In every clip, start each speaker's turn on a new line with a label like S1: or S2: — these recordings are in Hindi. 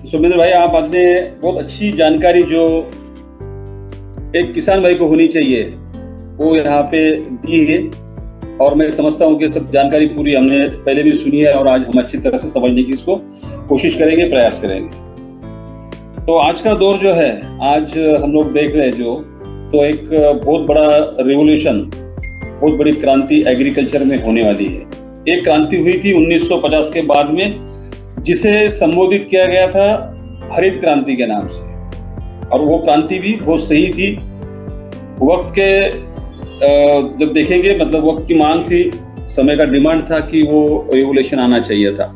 S1: सुमेंद्र भाई, आप आज ने बहुत अच्छी जानकारी जो एक किसान भाई को होनी चाहिए वो यहाँ पे दी है। और मैं समझता हूँ कि सब जानकारी पूरी हमने पहले भी सुनी है और आज हम अच्छी तरह से समझने की इसको कोशिश करेंगे, प्रयास करेंगे। तो आज का दौर जो है, आज हम लोग देख रहे हैं तो एक बहुत बड़ा रिवोल्यूशन, बहुत बड़ी क्रांति एग्रीकल्चर में होने वाली है। एक क्रांति हुई थी 1950 के बाद में, जिसे संबोधित किया गया था हरित क्रांति के नाम से, और वो क्रांति भी बहुत सही थी। वक्त के जब देखेंगे, मतलब वक्त की मांग थी, समय का डिमांड था कि वो रेगुलेशन आना चाहिए था।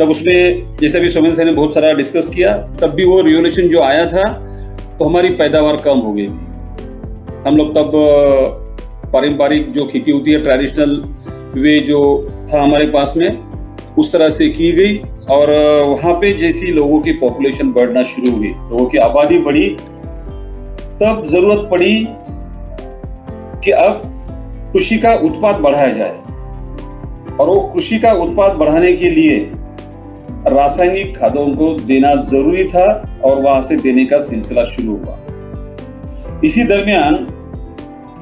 S1: तब उसमें जैसे भी सुमेंद्र सर ने बहुत सारा डिस्कस किया, तब भी वो रेगुलेशन जो आया था तो हमारी पैदावार कम हो गई थी। हम लोग तब पारंपरिक जो खेती होती है, ट्रेडिशनल वे जो था हमारे पास में, उस तरह से की गई। और वहाँ पे जैसी लोगों की पॉपुलेशन बढ़ना शुरू हुई, लोगों की आबादी बढ़ी, तब जरूरत पड़ी कि अब कृषि का उत्पाद बढ़ाया जाए। और वो कृषि का उत्पाद बढ़ाने के लिए रासायनिक खादों को देना जरूरी था, और वहां से देने का सिलसिला शुरू हुआ। इसी दरमियान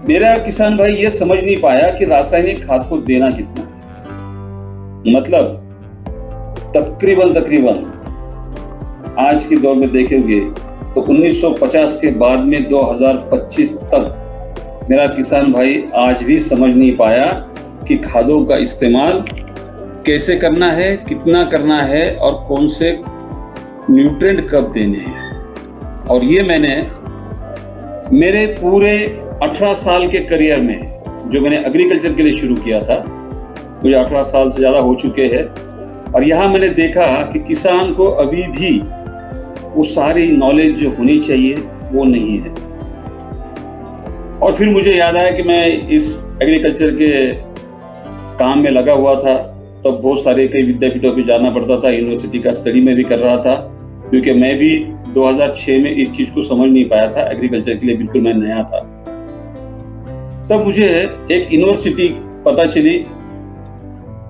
S1: मेरा किसान भाई ये समझ नहीं पाया कि रासायनिक खाद को देना कितना है। मतलब तकरीबन आज के दौर में देखेंगे तो 1950 के बाद में 2025 तक मेरा किसान भाई आज भी समझ नहीं पाया कि खादों का इस्तेमाल कैसे करना है, कितना करना है और कौन से न्यूट्रिएंट कब देने हैं। और ये मैंने मेरे पूरे 18 साल के करियर में, जो मैंने एग्रीकल्चर के लिए शुरू किया था, मुझे 18 साल से ज़्यादा हो चुके हैं, और यहाँ मैंने देखा कि किसान को अभी भी वो सारी नॉलेज जो होनी चाहिए वो नहीं है। और फिर मुझे याद आया कि मैं इस एग्रीकल्चर के काम में लगा हुआ था, तब बहुत सारे कई विद्यापीठों पे जाना पड़ता था, यूनिवर्सिटी का स्टडी में भी कर रहा था, क्योंकि मैं भी 2006 में इस चीज़ को समझ नहीं पाया था। एग्रीकल्चर के लिए बिल्कुल मैं नया था। तब मुझे एक यूनिवर्सिटी पता चली।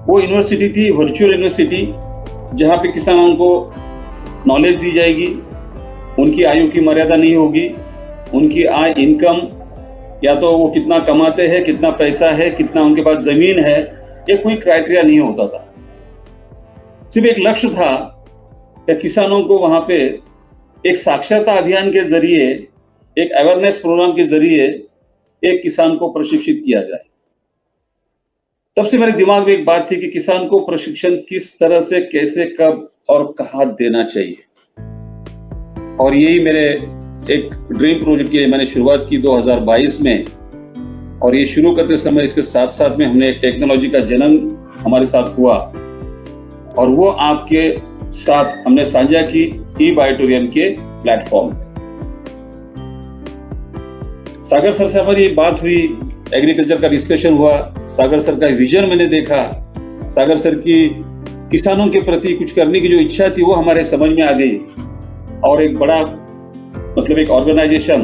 S1: वो यूनिवर्सिटी थी वर्चुअल यूनिवर्सिटी, जहाँ पे किसानों को नॉलेज दी जाएगी, उनकी आयु की मर्यादा नहीं होगी, उनकी आय, इनकम, या तो वो कितना कमाते हैं, कितना पैसा है, कितना उनके पास जमीन है, ये कोई क्राइटेरिया नहीं होता था। सिर्फ एक लक्ष्य था कि किसानों को वहाँ पे एक साक्षरता अभियान के जरिए, एक अवेयरनेस प्रोग्राम के जरिए एक किसान को प्रशिक्षित किया जाए। तब से मेरे दिमाग में एक बात थी कि किसान को प्रशिक्षण किस तरह से, कैसे, कब और कहाँ देना चाहिए। और यही मेरे एक ड्रीम प्रोजेक्ट की मैंने शुरुआत की 2022 में। और ये शुरू करते समय इसके साथ साथ में हमने एक टेक्नोलॉजी का जन्म हमारे साथ हुआ, और वो आपके साथ हमने साझा की ई-बायोटोरियम के प्लेटफॉर्म पे। सागर सर से हमारी बात हुई, एग्रीकल्चर का डिस्कशन हुआ, सागर सर का विजन मैंने देखा, सागर सर की किसानों के प्रति कुछ करने की जो इच्छा थी वो हमारे समझ में आ गई। और एक बड़ा, मतलब एक ऑर्गेनाइजेशन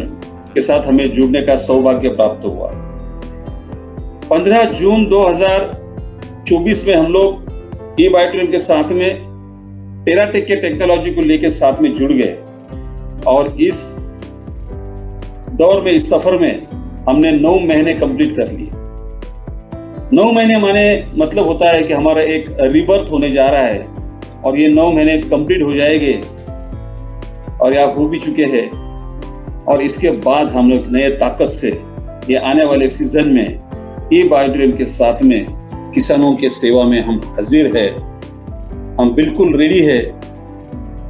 S1: के साथ हमें जुड़ने का सौभाग्य प्राप्त हुआ। 15 जून 2024 में हम लोग ई-बायोटोरियम के साथ में टेराटेक के टेक्नोलॉजी को लेकर साथ में जुड़ गए। और इस दौर में, इस सफर में हमने 9 महीने कंप्लीट कर लिए। 9 महीने माने मतलब होता है कि हमारा एक रिबर्थ होने जा रहा है, और ये 9 महीने कंप्लीट हो जाएंगे, और या हो भी चुके हैं। और इसके बाद हम लोग नए ताकत से ये आने वाले सीजन में ई-बायोटोरियम के साथ में किसानों के सेवा में हम हाजिर है, हम बिल्कुल रेडी है।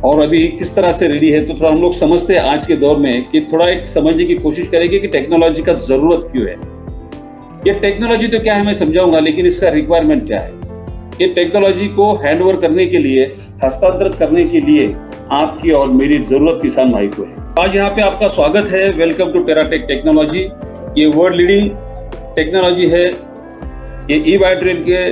S1: और अभी किस तरह से रेडी है तो थोड़ा हम लोग समझते हैं आज के दौर में, कि थोड़ा एक समझने की कोशिश करेंगे कि टेक्नोलॉजी का जरूरत क्यों है। ये टेक्नोलॉजी तो क्या है मैं समझाऊंगा, लेकिन इसका रिक्वायरमेंट क्या है। ये टेक्नोलॉजी को हैंडओवर करने के लिए, हस्तांतरित करने के लिए आपकी और मेरी जरूरत किसान भाई को है। आज यहाँ पे आपका स्वागत है। Welcome to Teratech technology. ये वर्ल्ड लीडिंग टेक्नोलॉजी है। ये ई-बायोटोरियम के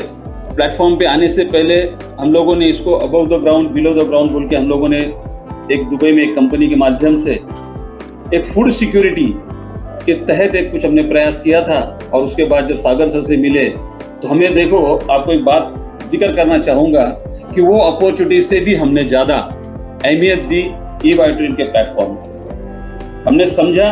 S1: प्लेटफॉर्म पे आने से पहले हम लोगों ने इसको above the ground, below the ground बोल के हम लोगों ने एक दुबई में एक कंपनी के माध्यम से एक फूड सिक्योरिटी के तहत एक कुछ हमने प्रयास किया था। और उसके बाद जब सागर सर से मिले तो हमें, देखो आपको एक बात जिक्र करना चाहूँगा कि वो अपॉर्चुनिटी से भी हमने ज़्यादा अहमियत दी ई बायोट्रिन के प्लेटफॉर्म को। हमने समझा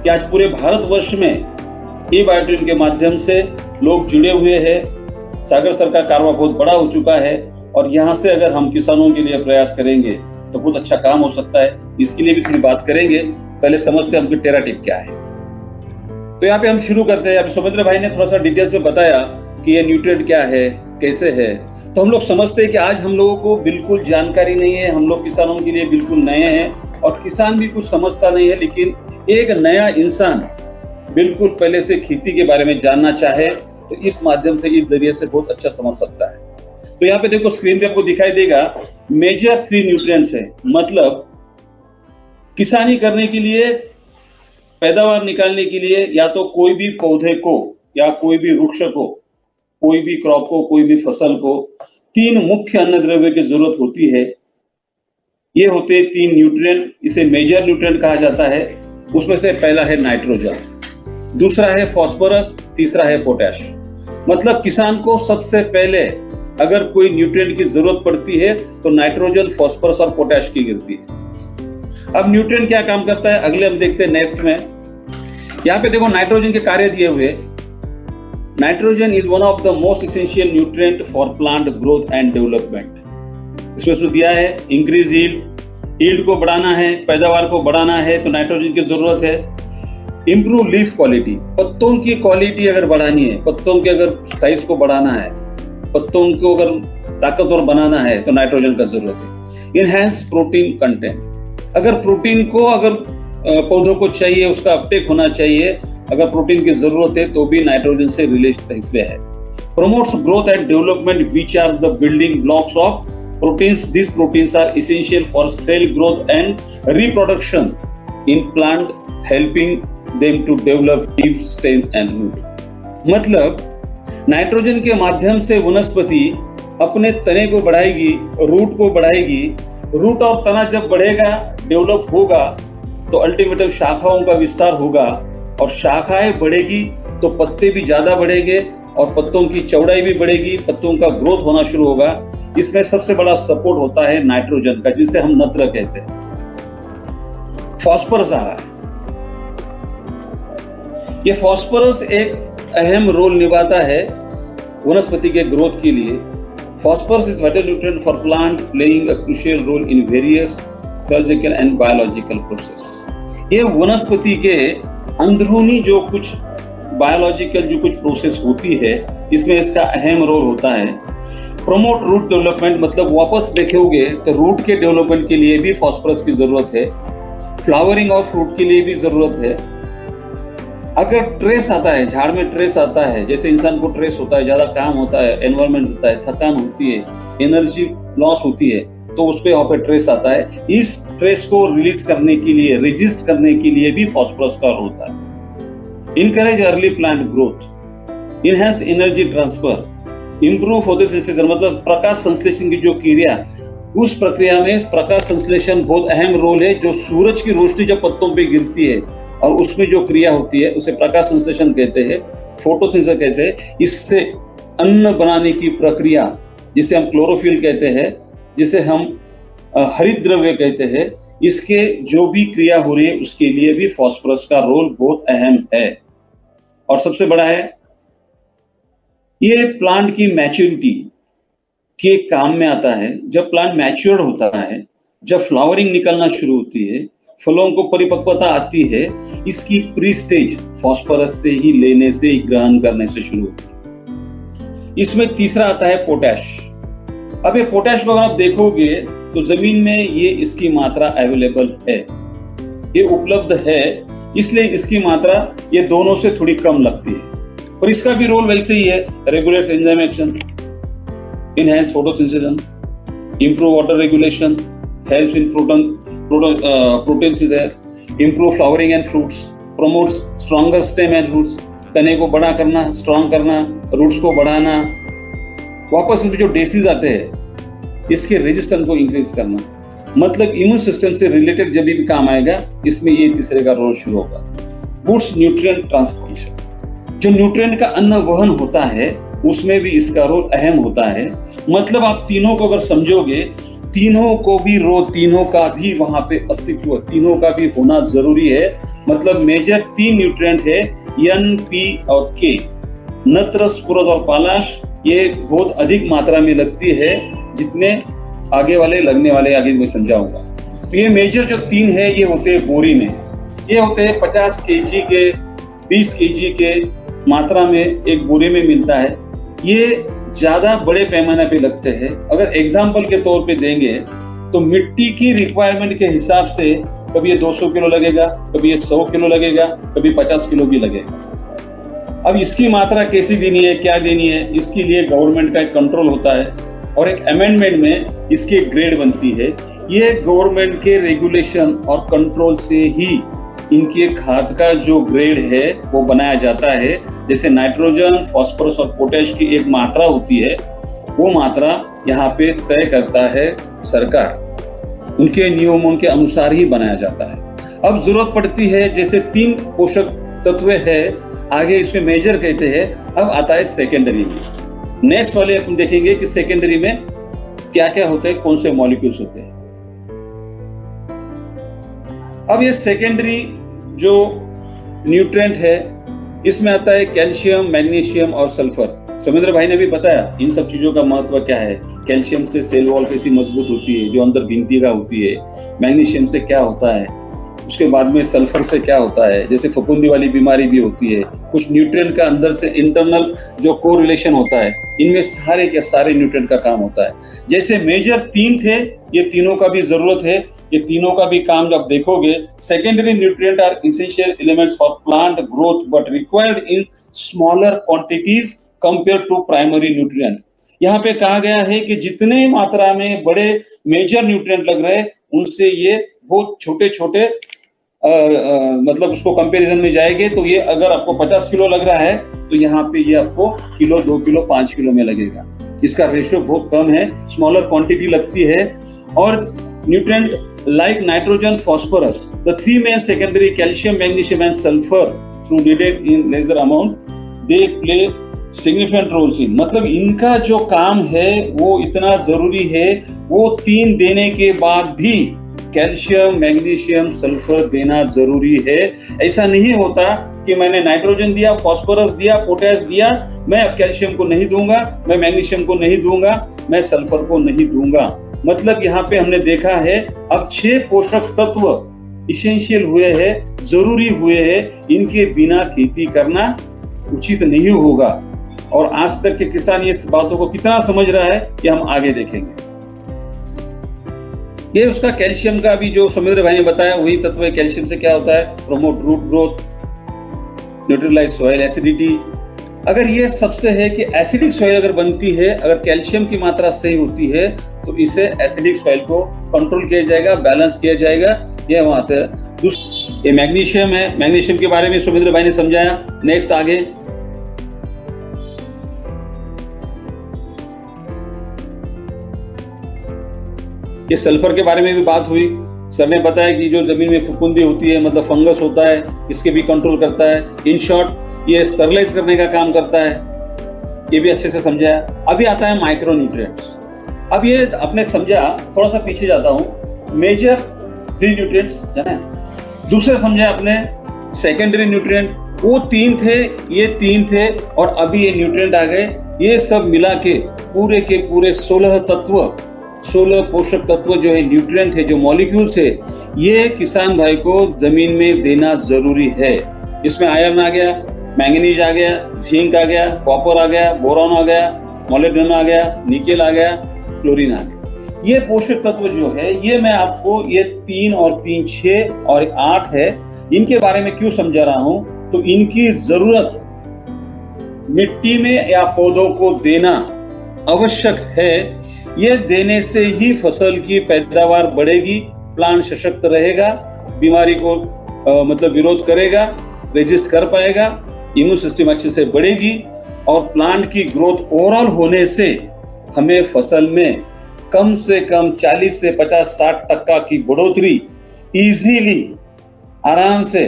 S1: कि आज पूरे भारतवर्ष में ई बायोट्रिन के माध्यम से लोग जुड़े हुए हैं, सागर सर का कारवा बहुत बड़ा हो चुका है और यहाँ से अगर हम किसानों के लिए प्रयास करेंगे तो बहुत अच्छा काम हो सकता है। इसके लिए भी थोड़ी बात करेंगे, पहले समझते हैं हमको टेराटिप क्या है। तो यहाँ पे हम शुरू करते हैं। अभी सौमित्र भाई ने थोड़ा सा डिटेल्स में बताया कि ये न्यूट्रिएंट क्या है, कैसे है। तो हम लोग समझते हैं कि आज हम लोगों को बिल्कुल जानकारी नहीं है, हम लोग किसानों के लिए बिल्कुल नए हैं और किसान भी कुछ समझता नहीं है, लेकिन एक नया इंसान बिल्कुल पहले से खेती के बारे में जानना चाहे तो इस माध्यम से, इस जरिए से बहुत अच्छा समझ सकता है। तो यहाँ पे देखो, स्क्रीन पे आपको दिखाई देगा मेजर 3 न्यूट्रिएंट्स है। मतलब किसानी करने के लिए, पैदावार निकालने के लिए, या तो कोई भी पौधे को या कोई भी वृक्ष को, कोई भी क्रॉप को, कोई भी फसल को 3 मुख्य अन्न द्रव्य की जरूरत होती है। ये होते 3 न्यूट्रिएंट, इसे मेजर न्यूट्रिएंट कहा जाता है। उसमें से पहला है नाइट्रोजन, दूसरा है फास्फोरस, तीसरा है पोटैश। मतलब किसान को सबसे पहले अगर कोई न्यूट्रिएंट की जरूरत पड़ती है तो नाइट्रोजन, फास्फोरस और पोटैश की गिरती है। अब न्यूट्रिएंट क्या काम करता है, अगले हम देखते हैं नेक्स्ट में। यहाँ पे देखो नाइट्रोजन के कार्य दिए हुए। Nitrogen is one of the most essential nutrient for plant growth and development. इसमें दिया है इंक्रीज यील्ड को बढ़ाना है, पैदावार को बढ़ाना है तो नाइट्रोजन की जरूरत है। इंप्रूव लीफ क्वालिटी, पत्तों की क्वालिटी अगर बढ़ानी है, पत्तों के अगर साइज को बढ़ाना है, पत्तों को अगर ताकतवर बनाना है तो नाइट्रोजन का जरूरत है। इनहैंस प्रोटीन कंटेंट, अगर प्रोटीन को अगर पौधों को चाहिए, उसका अपटेक होना चाहिए, अगर प्रोटीन की जरूरत है तो भी नाइट्रोजन से रिलेटेड इसमें है। Promotes growth and development which are the building blocks of proteins. This proteins are essential for cell growth and reproduction in plant, helping them to develop leaf, stem and root. मतलब नाइट्रोजन के माध्यम से वनस्पति अपने तने को बढ़ाएगी, रूट को बढ़ाएगी। रूट और तना जब बढ़ेगा, डेवलप होगा तो अल्टीमेटली शाखाओं का विस्तार होगा और शाखाएं बढ़ेगी तो पत्ते भी ज्यादा बढ़ेंगे और पत्तों की चौड़ाई भी बढ़ेगी, पत्तों का ग्रोथ होना शुरू होगा। इसमें सबसे बड़ा सपोर्ट होता है नाइट्रोजन का, जिसे हम नत्र कहते हैं। फास्फोरस आ रहा है। ये फास्फोरस एक अहम रोल निभाता है वनस्पति के ग्रोथ के लिए। Phosphorus is vital nutrient for plant, playing a crucial role in various physical and biological process. ये वनस्पति के अंदरूनी जो कुछ बायोलॉजिकल जो कुछ प्रोसेस होती है, इसमें इसका अहम रोल होता है। प्रमोट रूट डेवलपमेंट, मतलब वापस देखोगे तो रूट के डेवलपमेंट के लिए भी फास्फोरस की जरूरत है। फ्लावरिंग और फ्रूट के लिए भी जरूरत है। अगर ट्रेस आता है, झाड़ में ट्रेस आता है, जैसे इंसान को ट्रेस होता है, ज्यादा काम होता है, एनवायरमेंट होता है, थकान होती है, एनर्जी लॉस होती है, तो उस पे यहाँ पे ट्रेस आता है। इस ट्रेस को रिलीज करने के लिए, रेजिस्ट करने के लिए भी फास्फोरस का रोल होता है। Encourage early plant growth, enhance energy transfer, improve photosynthesis, मतलब प्रकाश संश्लेषण की जो क्रिया, उस प्रक्रिया में प्रकाश संश्लेषण बहुत अहम रोल है। जो सूरज की रोशनी जब पत्तों पे गिरती है और उसमें जो क्रिया होती है उसे प्रकाश संश्लेषण कहते हैं, फोटोसिंथेसिस कहते हैं। इससे अन्न बनाने की प्रक्रिया, जिसे हम क्लोरोफिल कहते हैं, जिसे हम हरित द्रव्य कहते हैं, इसके जो भी क्रिया हो रही है उसके लिए भी फास्फोरस का रोल बहुत अहम है। और सबसे बड़ा है, ये प्लांट की मैच्योरिटी के काम में आता है। जब प्लांट मैच्योर होता है, जब फ्लावरिंग निकलना शुरू होती है, फलों को परिपक्वता आती है, इसकी प्री स्टेज फास्फोरस से ही लेने से, ग्रहण करने से शुरू होती है। इसमें तीसरा आता है पोटैश। अब ये पोटैश को अगर आप देखोगे तो जमीन में ये इसकी मात्रा अवेलेबल है, ये उपलब्ध है, इसलिए इसकी मात्रा ये दोनों से थोड़ी कम लगती है। और इसका भी रोल वैसे ही है, regulates enzyme action, enhance photosynthesis, improve water regulation, helps in protein is there, improve flowering and fruits, promotes stronger stem and roots, तने को बड़ा करना, स्ट्रॉन्ग करना, रूट्स को बढ़ाना। वापस इसमें जो डिसीज आते हैं, इसके रेजिस्टेंस को इंक्रीज करना, मतलब इम्यून सिस्टम से रिलेटेड जब भी काम आएगा, इसमें ये तीसरे का रोल शुरू होगा। बूस्ट न्यूट्रिएंट ट्रांसपोर्टेशन, जो न्यूट्रिएंट का अन्न वहन होता है उसमें भी इसका रोल अहम होता है। मतलब आप तीनों को अगर समझोगे तीनों को भी तीनों का भी वहां पे अस्तित्व, तीनों का भी होना जरूरी है। मतलब मेजर 3 न्यूट्रिएंट है, एन, पी और के। नत्र, स्फुरद और पालाश ये बहुत अधिक मात्रा में लगती है, जितने आगे वाले लगने वाले आगे मैं समझाऊंगा। तो ये मेजर जो 3 है ये होते हैं बोरी में। ये होते हैं 50 केजी के, 20 केजी के मात्रा में एक बोरे में मिलता है। ये ज्यादा बड़े पैमाने पे लगते हैं। अगर एग्जाम्पल के तौर पे देंगे तो मिट्टी की रिक्वायरमेंट के हिसाब से कभी ये 200 किलो लगेगा, कभी ये 100 किलो लगेगा, कभी 50 किलो भी लगेगा। अब इसकी मात्रा कैसी देनी है, क्या देनी है, इसके लिए गवर्नमेंट का एक कंट्रोल होता है और एक अमेंडमेंट में इसकी एक ग्रेड बनती है। ये गवर्नमेंट के रेगुलेशन और कंट्रोल से ही इनके खाद का जो ग्रेड है वो बनाया जाता है। जैसे नाइट्रोजन, फास्फोरस और पोटेश की एक मात्रा होती है, वो मात्रा यहाँ पे तय करता है सरकार, उनके नियमों के अनुसार ही बनाया जाता है। अब जरूरत पड़ती है, जैसे 3 पोषक तत्व है, आगे इसमें मेजर कहते हैं। अब आता है सेकेंडरी में। नेक्स्ट वाले हम देखेंगे कि सेकेंडरी में क्या क्या होते हैं, कौन से मॉलिक्यूल्स होते हैं। अब ये सेकेंडरी जो न्यूट्रिएंट है, इसमें आता है कैल्शियम, मैग्नीशियम और सल्फर। सुमेंद्र भाई ने भी बताया इन सब चीजों का महत्व क्या है। कैल्शियम से सेल वॉल कैसी मजबूत होती है, जो अंदर भित्ति का होती है। मैग्नीशियम से क्या होता है, उसके बाद में सल्फर से क्या होता है, जैसे फफूंदी वाली बीमारी भी होती है। कुछ न्यूट्रिएंट का अंदर से इंटरनल जो कोरिलेशन होता है, इनमें सारे के सारे न्यूट्रिएंट का काम होता है। जैसे मेजर 3 थे, ये तीनों का भी जरूरत है, ये तीनों का भी काम जब देखोगे। Secondary nutrient are essential elements for plant growth but required in smaller quantities compare to primary nutrient. यहाँ पे कहा गया है कि जितने मात्रा में बड़े मेजर न्यूट्रिएंट लग रहे हैं, उनसे ये बहुत छोटे छोटे मतलब उसको कंपैरिजन में जाएंगे। तो ये अगर आपको 50 किलो लग रहा है, तो यहाँ पे ये आपको किलो, 2 किलो, 5 किलो में लगेगा। इसका रेशियो बहुत कम है, स्मॉलर क्वांटिटी लगती है। और nutrient like nitrogen, phosphorus, the 3 main secondary calcium, magnesium and sulfur through needed in lesser amount, they play significant roles in, मतलब इनका जो काम है वो इतना जरूरी है। वो 3 देने के बाद भी कैल्शियम, मैग्नीशियम, सल्फर देना जरूरी है। ऐसा नहीं होता कि मैंने नाइट्रोजन दिया, फास्फोरस दिया, पोटेश दिया, मैं कैल्शियम को नहीं दूंगा, मैं मैग्नीशियम को नहीं दूंगा, मैं सल्फर को नहीं दूंगा। मतलब यहाँ पे हमने देखा है अब 6 पोषक तत्व इसेंशियल हुए हैं, जरूरी हुए हैं। इनके बिना खेती करना उचित नहीं होगा। और आज तक के किसान ये बातों को कितना समझ रहा है, ये हम आगे देखेंगे। ये उसका कैल्शियम का भी जो सुमेंद्र भाई ने बताया वही तत्व है। कैल्शियम से क्या होता है, promote root growth, neutralize soil acidity. अगर ये सबसे है कि एसिडिक सॉइल अगर बनती है, अगर कैल्शियम की मात्रा सही होती है, तो इसे एसिडिक सॉइल को कंट्रोल किया जाएगा, बैलेंस किया जाएगा। ये वहां पे ये मैग्नीशियम है। मैग्नीशियम के बारे में सुमेंद्र भाई ने समझाया। नेक्स्ट आगे ये सल्फर के बारे में भी बात हुई। सर ने बताया कि जो जमीन में फफूंदी होती है, मतलब फंगस होता है, इसके भी कंट्रोल करता है। इन शॉर्ट ये स्टरलाइज करने का काम करता है, ये भी अच्छे से समझाया। अभी आता है माइक्रो न्यूट्रिएंट्स। अब ये आपने समझा, थोड़ा सा पीछे जाता हूँ। मेजर 3 न्यूट्रिएंट्स जाना है। दूसरा समझा आपने सेकेंडरी न्यूट्रिएंट, वो 3 थे, ये 3 थे, और अभी ये न्यूट्रिएंट आ गए। ये सब मिला के पूरे 16 तत्व, 16 पोषक तत्व जो है, न्यूट्रिएंट है, जो मॉलिक्यूल्स है, ये किसान भाई को जमीन में देना जरूरी है। इसमें आयरन आ गया, मैंगनीज आ गया, जिंक आ गया, कॉपर आ गया, बोरॉन आ गया, मोलिब्डेनम आ गया, निकेल आ गया, क्लोरीन आ गया। ये पोषक तत्व जो है, ये मैं आपको ये 3 और 3 6 और 8 है, इनके बारे में क्यों समझा रहा हूं, तो इनकी जरूरत मिट्टी में या पौधों को देना आवश्यक है। ये देने से ही फसल की पैदावार बढ़ेगी, प्लांट सशक्त रहेगा, बीमारी को मतलब विरोध करेगा, रेजिस्ट कर पाएगा, इम्यून सिस्टम अच्छे से बढ़ेगी, और प्लांट की ग्रोथ ओवरऑल होने से हमें फसल में कम से कम 40 से 50-60% की बढ़ोतरी इजीली, आराम से,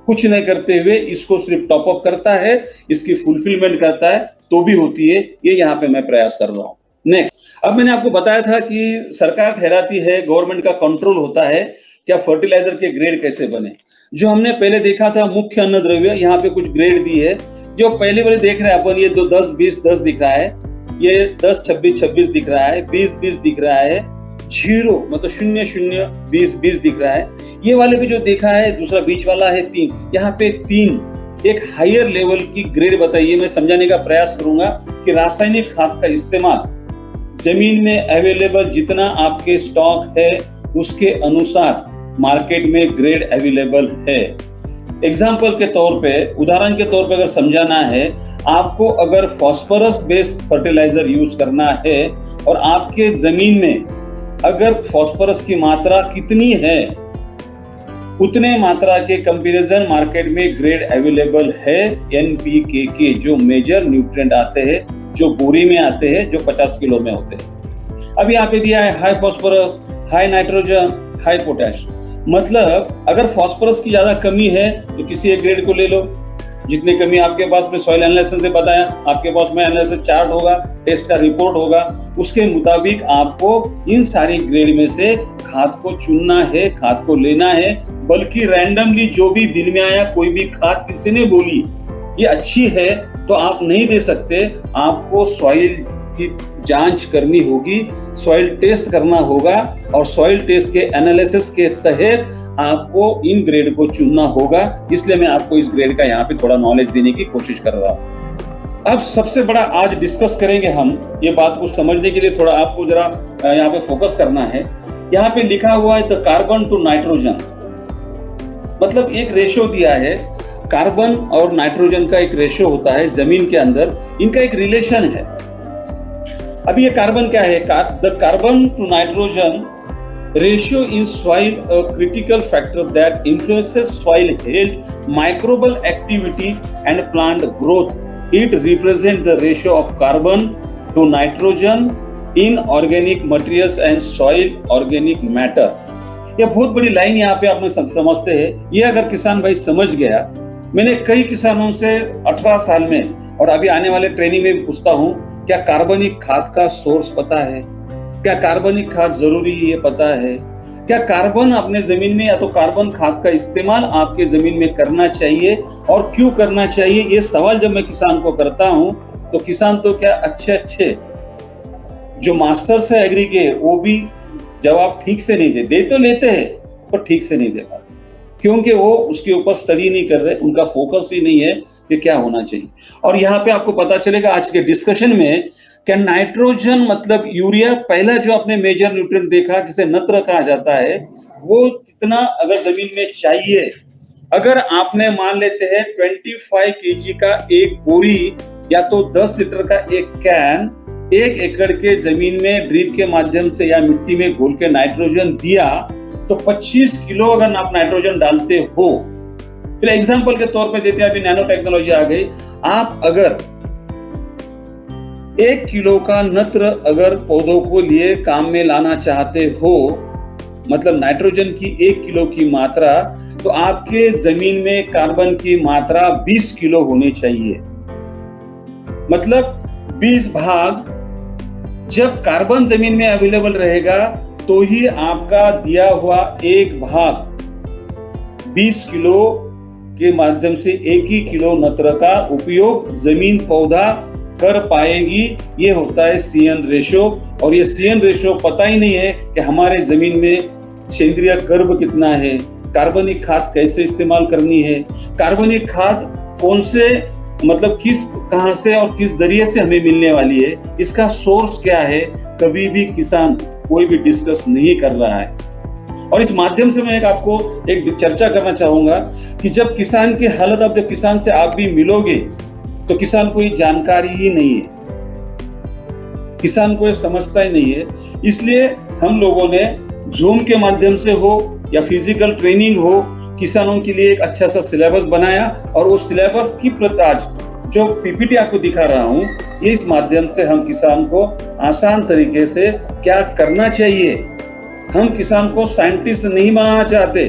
S1: कुछ नहीं करते हुए, इसको सिर्फ टॉप अप करता है, इसकी फुलफिलमेंट करता है, तो भी होती है। ये यहाँ पे मैं प्रयास कर रहा हूँ। नेक्स्ट, अब मैंने आपको बताया था कि सरकार ठहराती है, गवर्नमेंट का कंट्रोल होता है, क्या फर्टिलाइजर के ग्रेड कैसे बने। जो हमने पहले देखा था मुख्य अन्न द्रव्य, यहाँ पे कुछ ग्रेड दी है। जो पहले वाले देख रहे हैं अपन, ये 10 20 10 दिख रहा है, ये 10 26 26 दिख रहा है, 20 20 दिख रहा है, 0 मतलब 0 0 20 20 दिख रहा है। ये वाले भी जो देखा है, दूसरा बीच वाला है 3, यहाँ पे 3 एक हायर लेवल की ग्रेड बताइए। मैं समझाने का प्रयास करूंगा कि रासायनिक खाद का इस्तेमाल जमीन में अवेलेबल जितना आपके स्टॉक है उसके अनुसार मार्केट में ग्रेड अवेलेबल है। एग्जाम्पल के तौर पे, उदाहरण के तौर पे अगर समझाना है, आपको अगर फॉस्फोरस बेस्ड फर्टिलाइजर यूज करना है और आपके जमीन में अगर फॉस्फोरस की मात्रा कितनी है, उतने मात्रा के कंपैरिजन मार्केट में ग्रेड अवेलेबल है एनपीके के, जो मेजर न्यूट्रिएंट आते हैं, जो बोरी में आते हैं, जो 50 किलो में होते हैं। अब यहाँ पे दिया है high phosphorus, high nitrogen, high potash. मतलब अगर फॉस्फोरस की ज्यादा कमी है तो किसी एक ग्रेड को ले लो, जितनी कमी आपके पास में सॉइल एनालिसिस से बताया, आपके पास में एनालिसिस चार्ट होगा, टेस्ट का रिपोर्ट होगा, उसके मुताबिक आपको इन सारी ग्रेड में से खाद को चुनना है, खाद को लेना है। बल्कि रैंडमली जो भी दिल में आया, कोई भी खाद किसी ने बोली ये अच्छी है तो आप नहीं दे सकते। आपको सॉइल की जांच करनी होगी, सॉइल टेस्ट करना होगा और सॉइल टेस्ट के एनालिसिस के तहत आपको इन ग्रेड को चुनना होगा। इसलिए मैं आपको इस ग्रेड का यहाँ पे थोड़ा नॉलेज देने की कोशिश कर रहा हूँ। अब सबसे बड़ा आज डिस्कस करेंगे हम, ये बात को समझने के लिए थोड़ा आपको जरा यहाँ पे फोकस करना है। यहाँ पे लिखा हुआ है द कार्बन टू नाइट्रोजन, मतलब एक रेशियो दिया है, कार्बन और नाइट्रोजन का एक रेशियो होता है जमीन के अंदर, इनका एक रिलेशन है। अभी ये कार्बन क्या है, the carbon to nitrogen ratio in soil a critical factor that influences soil health, microbial activity and plant growth. It represents the ratio of carbon to nitrogen in organic materials and soil organic matter. यह बहुत बड़ी लाइन यहाँ पे आपने समझते हैं। ये अगर किसान भाई समझ गया, मैंने कई किसानों से 18 साल में और अभी आने वाले ट्रेनिंग में भी पूछता हूँ, क्या कार्बनिक खाद का सोर्स पता है, क्या कार्बनिक खाद जरूरी है ये पता है, क्या कार्बन अपने जमीन में या तो कार्बन खाद का इस्तेमाल आपके जमीन में करना चाहिए और क्यों करना चाहिए। ये सवाल जब मैं किसान को करता हूं तो किसान तो क्या अच्छे जो मास्टर्स है एग्री के, वो भी जवाब ठीक से नहीं दे तो लेते हैं पर ठीक से नहीं दे पाते, क्योंकि वो उसके ऊपर स्टडी नहीं कर रहे, उनका फोकस ही नहीं है कि क्या होना चाहिए। और यहाँ पे आपको पता चलेगा आज के डिस्कशन में क्या नाइट्रोजन मतलब यूरिया, पहला जो आपने मेजर न्यूट्रिएंट देखा जिसे नत्र कहा जाता है, वो कितना अगर जमीन में चाहिए। अगर आपने मान लेते हैं 25 केजी का एक बोरी या तो 10 लीटर का एक कैन 1 एकड़ के जमीन में ड्रिप के माध्यम से या मिट्टी में घोल के नाइट्रोजन दिया तो 25 किलो अगर आप नाइट्रोजन डालते हो। फिर एग्जांपल के तौर पे देते हैं, अभी नैनो टेक्नोलॉजी आ गई, आप अगर 1 किलो का नत्र अगर पौधों को लिए काम में लाना चाहते हो, मतलब नाइट्रोजन की 1 किलो की मात्रा, तो आपके जमीन में कार्बन की मात्रा 20 किलो होनी चाहिए। मतलब 20 भाग जब कार्बन जमीन में अवेलेबल रहेगा तो ही आपका दिया हुआ 1 भाग 20 किलो के माध्यम से 1 ही किलो नत्र का उपयोग जमीन पौधा कर पाएगी। ये होता है CN रेशियो। और ये CN रेशियो पता ही नहीं है कि हमारे जमीन में सेंद्रीय कर्ब कितना है, कार्बनिक खाद कैसे इस्तेमाल करनी है, कार्बनिक खाद कौन से मतलब कहां से और किस जरिए से हमें मिलने वाली है, इसका सोर्स क्या है, कभी भी किसान कोई भी डिस्कस नहीं कर रहा है। और इस माध्यम से मैं आपको एक चर्चा करना चाहूंगा कि जब किसान की हालत, अब जब किसान से आप भी मिलोगे तो किसान को ये जानकारी ही नहीं है, किसान को ये समझता ही नहीं है। इसलिए हम लोगों ने जूम के माध्यम से हो या फिजिकल ट्रेनिंग हो, किसानों के लिए एक अच्छा सा सिलेबस बनाया और उस सिलेबस की आज जो पीपीटी आपको दिखा रहा हूं, ये इस माध्यम से हम किसान को आसान तरीके से क्या करना चाहिए। हम किसान को साइंटिस्ट नहीं बनाना चाहते,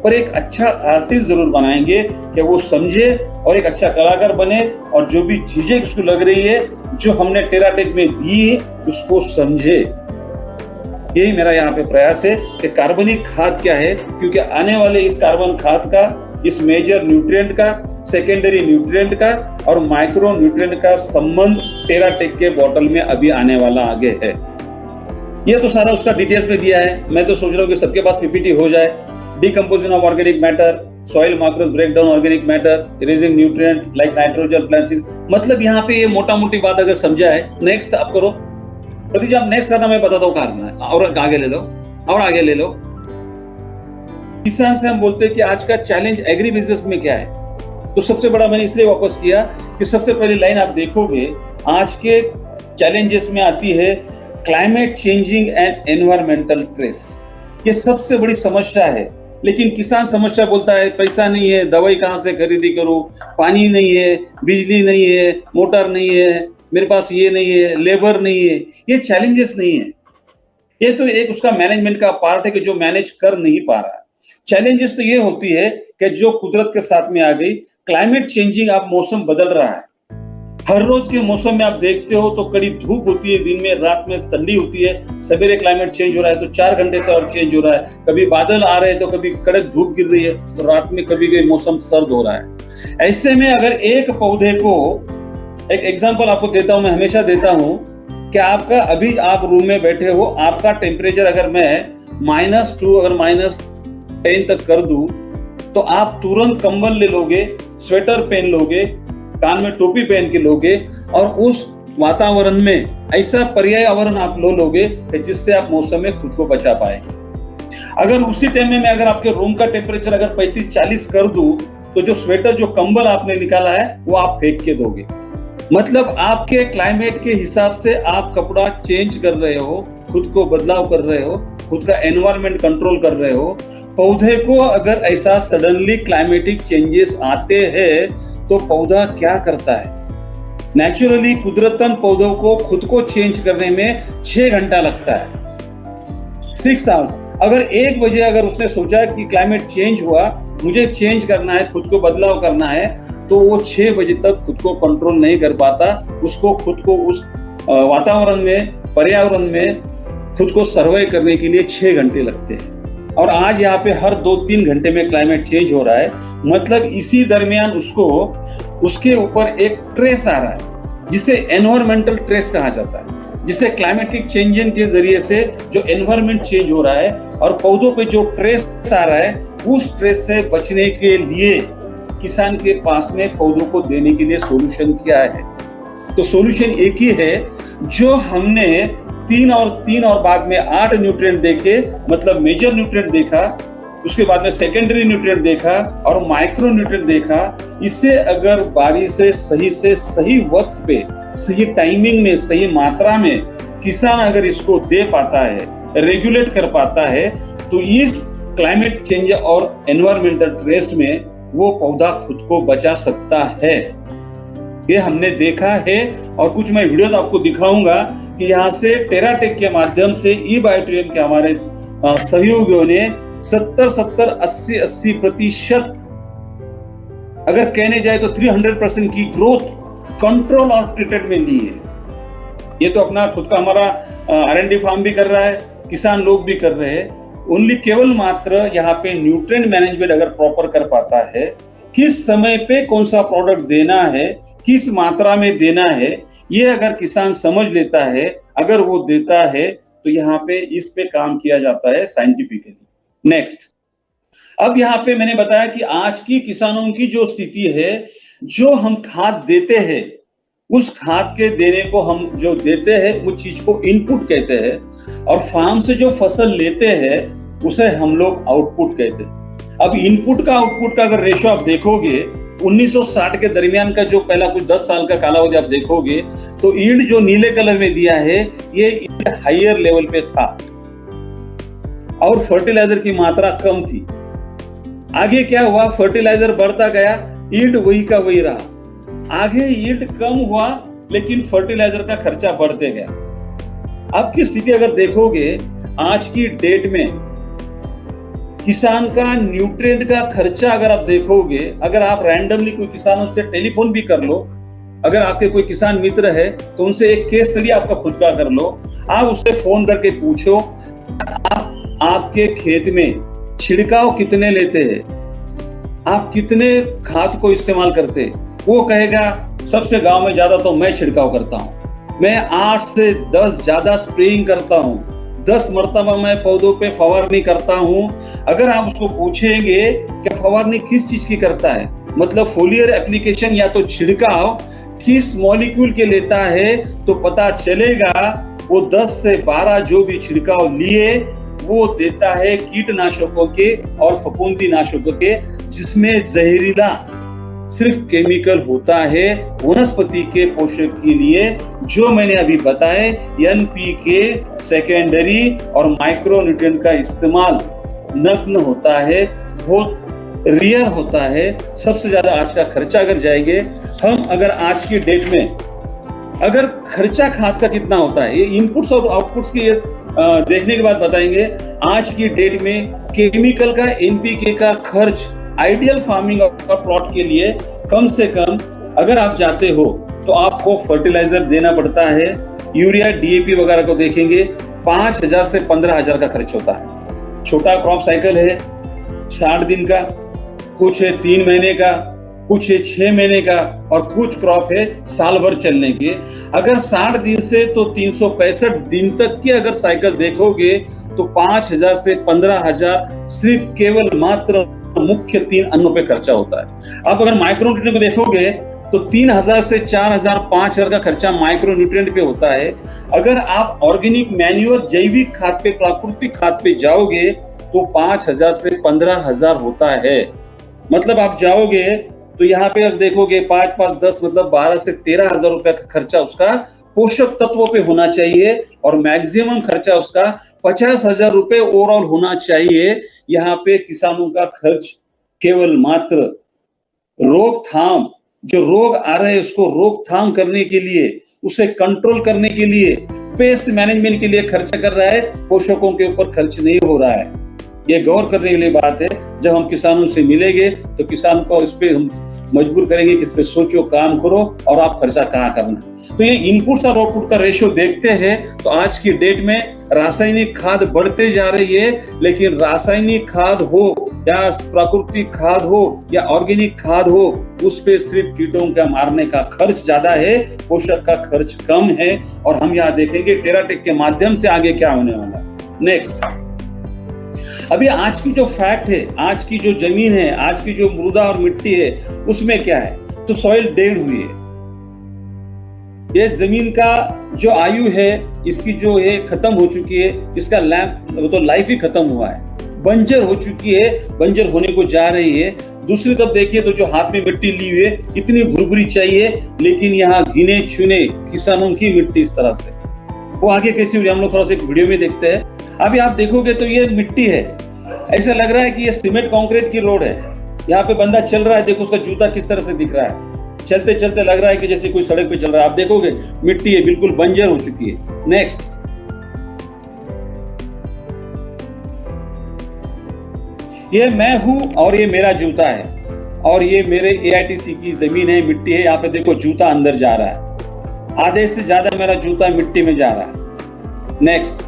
S1: पर एक अच्छा आर्टिस्ट जरूर बनाएंगे कि वो समझे और एक अच्छा कलाकार बने और जो भी चीजें उसको लग रही है, जो हमने टेराटेक में दी उसको समझे। यही मेरा यहाँ पे प्रयास है कि कार्बनिक खाद क्या है, क्योंकि आने वाले इस कार्बन खाद का, इस मेजर न्यूट्रिएंट का, सेकेंडरी न्यूट्रिएंट का और माइक्रो न्यूट्रिएंट का संबंध टेराटेक के बॉटल में अभी आने वाला आगे है। ये तो सारा उसका डिटेल्स में दिया है। मैं तो सोच रहा हूँ कि सबके पास पीपीटी हो जाए। Decomposition of organic matter, soil micro breakdown organic matter, erasing nutrient like nitrogen plant, मतलब यहाँ पे ये मोटा मोटी बात अगर समझा है। नेक्स्ट आप करो प्रतीक, आप नेक्स्ट करना, मैं बताता हूँ कहाँ करना है। और आगे ले लो, और आगे ले लो। किसान से हम बोलते हैं कि आज का चैलेंज एग्री बिजनेस में क्या है, तो सबसे बड़ा मैंने इसलिए वापस किया कि सबसे पहली लाइन आप देखोगे आज के चैलेंजेस में आती है climate changing and environmental stress. ये सबसे बड़ी समस्या है। लेकिन किसान समस्या बोलता है पैसा नहीं है, दवाई कहाँ से खरीदी करूं, पानी नहीं है, बिजली नहीं है, मोटर नहीं है, मेरे पास ये नहीं है, लेबर नहीं है। ये चैलेंजेस नहीं है, ये तो एक उसका मैनेजमेंट का पार्ट है कि जो मैनेज कर नहीं पा रहा है। चैलेंजेस तो ये होती है कि जो कुदरत के साथ में आ गई, क्लाइमेट चेंजिंग, आप मौसम बदल रहा है। हर रोज के मौसम में आप देखते हो तो कड़ी धूप होती है, दिन में, रात में ठंडी होती है, सवेरे क्लाइमेट चेंज हो रहा है तो 4 घंटे से और चेंज हो रहा है, कभी बादल आ रहे हैं तो कभी कड़क धूप गिर रही है, तो रात में कभी कभी मौसम सर्द हो रहा है। ऐसे में अगर एक पौधे को, एक एग्जांपल आपको देता हूं, मैं हमेशा देता हूं कि आपका अभी आप रूम में बैठे हो, आपका टेम्परेचर अगर मैं -2 अगर -10 तक कर दूं तो आप तुरंत कंबल ले लोगे, स्वेटर पहन लोगे, कान में टोपी पहन के लोगे और उस वातावरण में ऐसा पर्यावरण आप लोगे जिससे आप मौसम में खुद को बचा पाएंगे। अगर उसी टाइम में मैं अगर आपके रूम का टेम्परेचर अगर 35-40 कर दूं तो जो स्वेटर, जो कंबल आपने निकाला है वो आप फेंक के दोगे। मतलब आपके क्लाइमेट के हिसाब से आप कपड़ा चेंज कर रहे हो, खुद को बदलाव कर रहे हो, खुद का एनवायरनमेंट कंट्रोल कर रहे हो। पौधे को अगर ऐसा सडनली क्लाइमेटिक चेंजेस आते हैं तो पौधा क्या करता है? नेचुरली कुदरतन पौधों को खुद को चेंज करने में 6 घंटा लगता है, 6 आवर्स। अगर 1 बजे अगर उसने सोचा कि क्लाइमेट चेंज हुआ, मुझे चेंज करना है, खुद को बदलाव करना है, तो वो 6 बजे तक खुद को कंट्रोल नहीं कर पाता। उसको खुद को उस वातावरण में, पर्यावरण में खुद को सर्वाइव करने के लिए 6 घंटे लगते हैं। और आज यहाँ पे हर 2-3 घंटे में क्लाइमेट चेंज हो रहा है। मतलब इसी दरमियान उसको, उसके ऊपर एक ट्रेस आ रहा है जिसे एनवायरमेंटल ट्रेस कहा जाता है, जिसे क्लाइमेटिक चेंजिंग के जरिए से जो एनवायरमेंट चेंज हो रहा है और पौधों पे जो ट्रेस आ रहा है, उस ट्रेस से बचने के लिए किसान के पास में पौधों को देने के लिए सॉल्यूशन क्या है? तो सॉल्यूशन एक ही है, जो हमने 3 और बाद में 8 न्यूट्रिएंट देखे, मतलब मेजर न्यूट्रिएंट देखा, उसके बाद में सेकेंडरी न्यूट्रिएंट देखा और माइक्रो न्यूट्रिएंट देखा। इसे अगर बारिश से सही वक्त पे, सही टाइमिंग में, सही मात्रा में किसान अगर इसको दे पाता है, रेगुलेट कर पाता है, तो इस क्लाइमेट चेंज और एनवायरमेंटल स्ट्रेस में वो पौधा खुद को बचा सकता है। ये हमने देखा है और कुछ मैं वीडियो आपको दिखाऊंगा कि यहाँ से टेराटेक के माध्यम से ई-बायोटेरियम के हमारे सहयोगियों ने 70, 80% अगर कहने जाए तो 300% की ग्रोथ कंट्रोल और ट्रीटेड में ली है। ये तो अपना खुद का हमारा R&D फार्म भी कर रहा है, किसान लोग भी कर रहे हैं। ओनली केवल मात्र यहाँ पे न्यूट्रिएंट मैनेजमेंट अगर प्रॉपर कर पाता है, किस समय पे कौन सा प्रोडक्ट देना है, किस मात्रा में देना है, ये अगर किसान समझ लेता है, अगर वो देता है, तो यहाँ पे इस पे काम किया जाता है साइंटिफिकली। नेक्स्ट, अब यहाँ पे मैंने बताया कि आज की किसानों की जो स्थिति है, जो हम खाद देते हैं, उस खाद के देने को हम जो देते हैं वो चीज को इनपुट कहते हैं, और फार्म से जो फसल लेते हैं उसे हम लोग आउटपुट कहते हैं। अब इनपुट का आउटपुट का अगर रेशो आप देखोगे, 1960 के दरमियान का जो पहला कुछ 10 साल का कालावधि आप देखोगे, तो यील्ड जो नीले कलर में दिया है, ये यील्ड हायर लेवल पे था और फर्टिलाइजर की मात्रा कम थी। आगे क्या हुआ, फर्टिलाइजर बढ़ता गया, यील्ड वही का वही रहा। आगे यील्ड कम हुआ लेकिन फर्टिलाइजर का खर्चा बढ़ते गया। अब की स्थिति अगर देखोगे, आज की डेट में किसान का न्यूट्रिएंट का खर्चा अगर आप देखोगे, अगर आप रैंडमली कोई किसानों से टेलीफोन भी कर लो, अगर आपके कोई किसान मित्र है तो उनसे एक केस स्टडी आपका खुद का कर लो। आप उससे फोन करके पूछो आपके खेत में छिड़काव कितने लेते हैं, आप कितने खाद को इस्तेमाल करते हैं। वो कहेगा सबसे गांव में ज्यादा तो मैं छिड़काव करता हूं, मैं 8 से 10 ज्यादा स्प्रेइंग करता हूं, 10 मरतबा मैं पौधों पे फवारनी करता हूं। अगर आप उसको पूछेंगे कि फवारनी किस चीज की करता है, मतलब फोलियर एप्लीकेशन या तो छिड़काव किस मॉलिक्यूल के लेता है, तो पता चलेगा वो 10 से 12 जो भी छिड़काव लिए वो देता है कीटनाशकों के और फफूंदी नाशकों के, जिसमें जहरीला सिर्फ केमिकल होता है वनस्पति के पोषक के लिए, जो मैंने अभी बताए एनपीके, सेकेंडरी और माइक्रोन्यूट्रिएंट का इस्तेमाल नग्न होता है, बहुत रियर होता है। सबसे ज्यादा आज का खर्चा अगर जाएंगे हम, अगर आज की डेट में अगर खर्चा खाद का कितना होता है, ये इनपुट्स और आउटपुट्स की देखने के बाद बताएंगे। आज की डेट में केमिकल का एनपीके का खर्च आइडियल फार्मिंग का प्लॉट के लिए कम से कम अगर आप जाते हो तो आपको फर्टिलाइजर देना पड़ता है, यूरिया डीएपी वगैरह को देखेंगे 5,000 से 15,000 का खर्च होता है। छोटा क्रॉप साइकिल है 60 दिन का, कुछ है 3 महीने का, कुछ है 6 महीने का और कुछ क्रॉप है साल भर चलने के। अगर 60 दिन से तो 365 दिन तक की अगर साइकिल देखोगे तो 5,000 से 15,000 सिर्फ केवल मात्र मुख्य 3 अन्नों पे खर्चा होता है। अब अगर माइक्रोन्यूट्रिएंट को देखोगे तो 3,000 से 4,000 5,000 का खर्चा माइक्रोन्यूट्रिएंट पे होता है। अगर आप ऑर्गेनिक मैन्योर जैविक खाद पे, प्राकृतिक खाद पे जाओगे तो 5,000 से 15,000 होता है। मतलब आप जाओगे तो यहाँ पे अगर देखोगे 5 5 10 मतलब 12 से 13,000 रुपए का खर्चा उसका पोषक तत्वों पे होना चाहिए और मैक्सिमम खर्चा उसका 50,000 रुपए ओवरऑल होना चाहिए। यहाँ पे किसानों का खर्च केवल मात्र रोकथाम, जो रोग आ रहे हैं उसको रोकथाम करने के लिए, उसे कंट्रोल करने के लिए, पेस्ट मैनेजमेंट के लिए खर्चा कर रहा है, पोषकों के ऊपर खर्च नहीं हो रहा है। ये गौर करने के लिए बात है। जब हम किसानों से मिलेंगे तो किसान को इस पे हम मजबूर करेंगे कि इस पे सोचो, काम करो और आप खर्चा कहाँ करना। तो ये इनपुट्स और आउटपुट का रेशियो देखते हैं तो आज की डेट में रासायनिक खाद बढ़ते जा रही है, लेकिन रासायनिक खाद हो या प्राकृतिक खाद हो या ऑर्गेनिक खाद हो, उस पे सिर्फ कीटों का मारने का खर्च ज्यादा है, पोषक का खर्च कम है। और हम यहाँ देखेंगे टेराटेक के माध्यम से आगे क्या होने वाला है। नेक्स्ट, अभी आज की जो फैक्ट है, आज की जो जमीन है, आज की जो मृदा और मिट्टी है, उसमें क्या है, तो सॉइल डेड हुई है। ये जमीन का जो आयु है इसकी जो है खत्म हो चुकी है, इसका तो लाइफ ही खत्म हुआ है, बंजर हो चुकी है, बंजर होने को जा रही है। दूसरी तरफ देखिए तो जो हाथ में मिट्टी ली हुई है इतनी भुरभुरी चाहिए, लेकिन यहाँ गिने चुने किसानों की मिट्टी इस तरह से, वो आगे कैसी हुई हम लोग थोड़ा सा एक वीडियो में देखते हैं। अभी आप देखोगे तो ये मिट्टी है, ऐसा लग रहा है कि ये सीमेंट कंक्रीट की रोड है। यहाँ पे बंदा चल रहा है, देखो उसका जूता किस तरह से दिख रहा है, चलते चलते लग रहा है कि जैसे कोई सड़क पे चल रहा है। आप देखोगे मिट्टी है, बिल्कुल बंजर हो चुकी है। नेक्स्ट, ये मैं हूं और ये मेरा जूता है और ये मेरे AITC की जमीन है, मिट्टी है। यहाँ पे देखो जूता अंदर जा रहा है, आधे से ज्यादा मेरा जूता मिट्टी में जा रहा है। नेक्स्ट,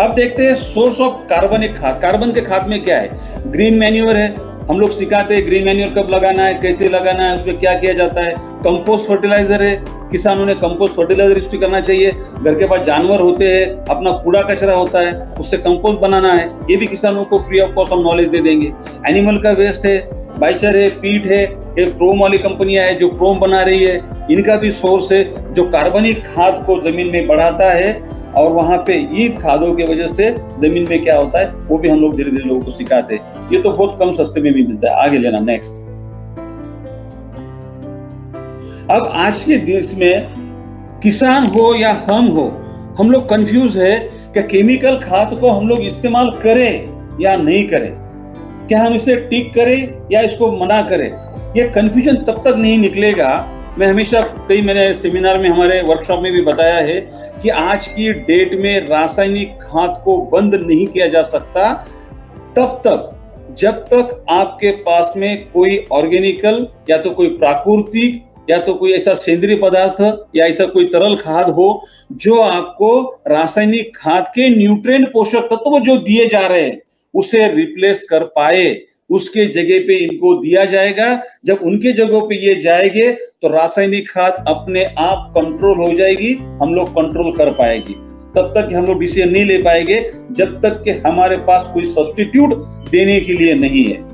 S1: अब देखते हैं सोर्स ऑफ कार्बनिक खाद। कार्बन के खाद में क्या है, ग्रीन मैन्योर है, हम लोग सिखाते हैं ग्रीन मैन्योर कब लगाना है, कैसे लगाना है, उसमें क्या किया जाता है। कंपोस्ट फर्टिलाइजर है, किसानों ने कंपोस्ट फर्टिलाइजर यूज करना चाहिए। घर के पास जानवर होते हैं, अपना कूड़ा कचरा होता है, उससे कंपोस्ट बनाना है, ये भी किसानों को फ्री ऑफ कॉस्ट हम नॉलेज दे देंगे। एनिमल का वेस्ट है, बाइचर है, पीट है, एक प्रोम वाली कंपनियां है जो प्रोम बना रही है, इनका भी सोर्स है जो कार्बनिक खाद को जमीन में बढ़ाता है। और वहां पे ईद खादों की वजह से जमीन में क्या होता है वो भी हम लोग धीरे धीरे लोगों को सिखाते हैं। ये तो बहुत कम सस्ते में भी मिलता है, आगे लेना। नेक्स्ट, अब आज के देश में किसान हो या हम लोग कंफ्यूज है कि केमिकल खाद को हम लोग इस्तेमाल करें या नहीं करें, क्या हम इसे टिक करें या इसको मना करें। ये कंफ्यूजन तब तक नहीं निकलेगा। मैं हमेशा मैंने सेमिनार में, हमारे वर्कशॉप में भी बताया है कि आज की डेट में रासायनिक खाद को बंद नहीं किया जा सकता तब तक जब तक आपके पास में कोई ऑर्गेनिकल या तो कोई प्राकृतिक या तो कोई ऐसा सेंद्रीय पदार्थ या ऐसा कोई तरल खाद हो जो आपको रासायनिक खाद के न्यूट्रिएंट पोषक तत्व जो दिए जा रहे हैं उसे रिप्लेस कर पाए, उसके जगह पे इनको दिया जाएगा। जब उनके जगहों पे ये जाएंगे तो रासायनिक खाद अपने आप कंट्रोल हो जाएगी, हम लोग कंट्रोल कर पाएगी। तब तक हम लोग डिसीजन नहीं ले पाएंगे जब तक कि हमारे पास कोई सब्स्टिट्यूट देने के लिए नहीं है।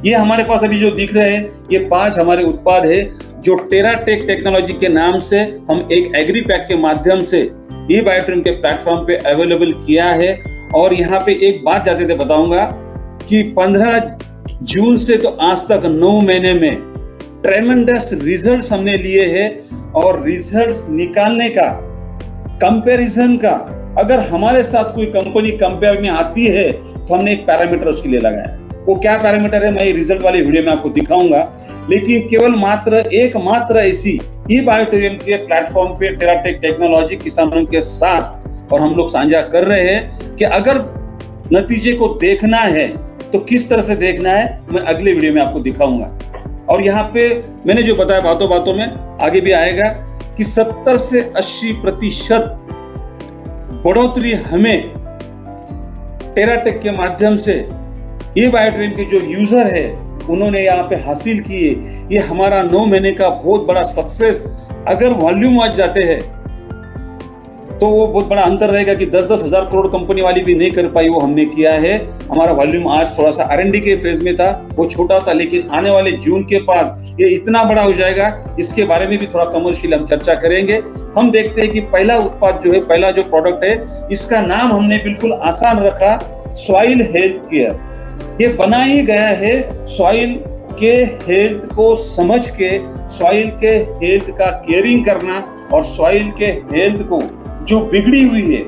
S1: ये हमारे पास अभी जो दिख रहे हैं ये 5 हमारे उत्पाद है जो टेराटेक टेक्नोलॉजी के नाम से हम एक एग्री पैक के माध्यम से ई बायोट्रिम के प्लेटफॉर्म पे अवेलेबल किया है। और यहाँ पे एक बात जाते थे बताऊंगा कि 15 जून से तो आज तक 9 महीने में ट्रेमेंडस रिजल्ट्स हमने लिए हैं। और रिजल्ट्स निकालने का, कंपैरिजन का, अगर हमारे साथ कोई कंपनी कंपेयर में आती है तो हमने एक पैरामीटर उसके लिए लगाया। वो क्या पैरामीटर है मैं रिजल्ट वाली वीडियो में आपको दिखाऊंगा, लेकिन केवल एकमात्र ऐसी ई बायोट्रिम के प्लेटफॉर्म पे टेराटेक टेक्नोलॉजी किसानों के साथ और हम लोग साझा कर रहे हैं कि अगर नतीजे को देखना है तो किस तरह से देखना है मैं अगले वीडियो में आपको दिखाऊंगा। और यहाँ पे मैंने जो बताया बातों बातों में आगे भी आएगा कि 70 से 80% बढ़ोतरी हमें टेराटेक के माध्यम से ये बायोट्रिम के जो यूजर है उन्होंने यहाँ पे हासिल किए। ये हमारा 9 महीने का बहुत बड़ा सक्सेस। अगर वॉल्यूम वाइज जाते हैं तो वो बहुत बड़ा अंतर रहेगा कि 10-10 हजार करोड़ कंपनी वाली भी नहीं कर पाई, वो हमने किया है। हमारा वॉल्यूम आज थोड़ा सा R&D के फेज में था, वो छोटा था, लेकिन आने वाले जून के पास ये इतना बड़ा हो जाएगा। इसके बारे में भी थोड़ा कमर्शियल हम चर्चा करेंगे। हम देखते हैं कि पहला उत्पाद जो है, पहला जो प्रोडक्ट है, इसका नाम हमने बिल्कुल आसान रखा, सॉइल हेल्थ केयर। ये बना ही गया है सॉइल के हेल्थ को समझ के, सॉइल के हेल्थ का केयरिंग करना और सॉइल के हेल्थ को जो बिगड़ी हुई है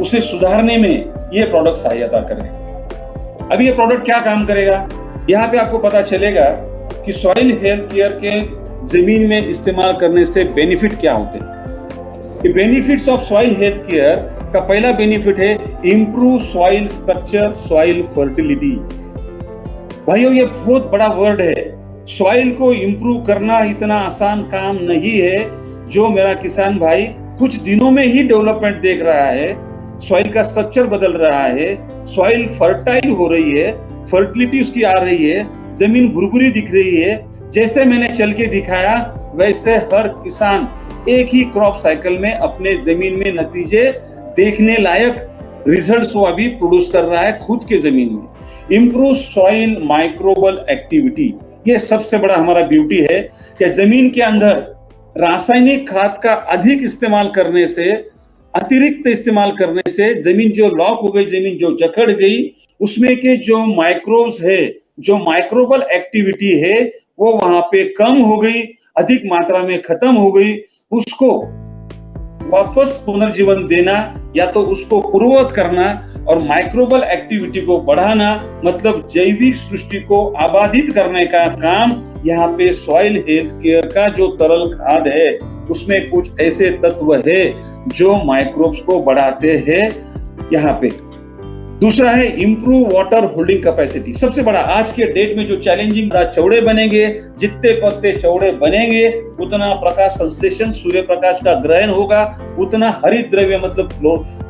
S1: उसे सुधारने में ये प्रोडक्ट सहायता करेगा। अब ये प्रोडक्ट क्या काम करेगा, यहाँ पे आपको पता चलेगा कि सॉइल हेल्थ केयर के जमीन में इस्तेमाल करने से बेनिफिट क्या होते हैं। Benefits of soil health care का पहला बेनिफिट है improve soil structure, soil fertility. भाइयों ये बहुत बड़ा वर्ड है। सॉइल को इंप्रूव करना इतना आसान काम नहीं है। जो मेरा किसान भाई कुछ दिनों में ही डेवलपमेंट देख रहा है, सॉइल का स्ट्रक्चर बदल रहा है, सॉइल फर्टाइल हो रही है, फर्टिलिटी उसकी आ रही है, जमीन भुरभुरी दिख रही है। जैसे मैंने चल के दिखाया वैसे हर किसान एक ही क्रॉप साइकिल में अपने जमीन में नतीजे देखने लायक रिजल्ट्स वो अभी प्रोड्यूस कर रहा है खुद के जमीन में। इंप्रूव सॉइल माइक्रोबल एक्टिविटी, ये सबसे बड़ा हमारा ब्यूटी है कि जमीन के अंदर रासायनिक खाद का अधिक इस्तेमाल करने से, अतिरिक्त इस्तेमाल करने से जमीन जो लॉक हो गई, जमीन जो जकड़ गई, उसमें के जो माइक्रोब्स है, जो माइक्रोबल एक्टिविटी है, वो वहां पे कम हो गई, अधिक मात्रा में खत्म हो गई। उसको वापस पुनर्जीवन देना या तो उसको पूर्ववत करना और माइक्रोबल एक्टिविटी को बढ़ाना, मतलब जैविक सृष्टि को आबादित करने का काम यहाँ पे सॉइल हेल्थ केयर का जो तरल खाद है उसमें कुछ ऐसे तत्व है जो माइक्रोब्स को बढ़ाते हैं यहाँ पे। दूसरा है इंप्रूव वाटर होल्डिंग कैपेसिटी। सबसे बड़ा आज के डेट में जो चैलेंजिंग, चौड़े बनेंगे, जितने पत्ते चौड़े बनेंगे उतना प्रकाश संश्लेषण, सूर्य प्रकाश का ग्रहण होगा, उतना हरित द्रव्य मतलब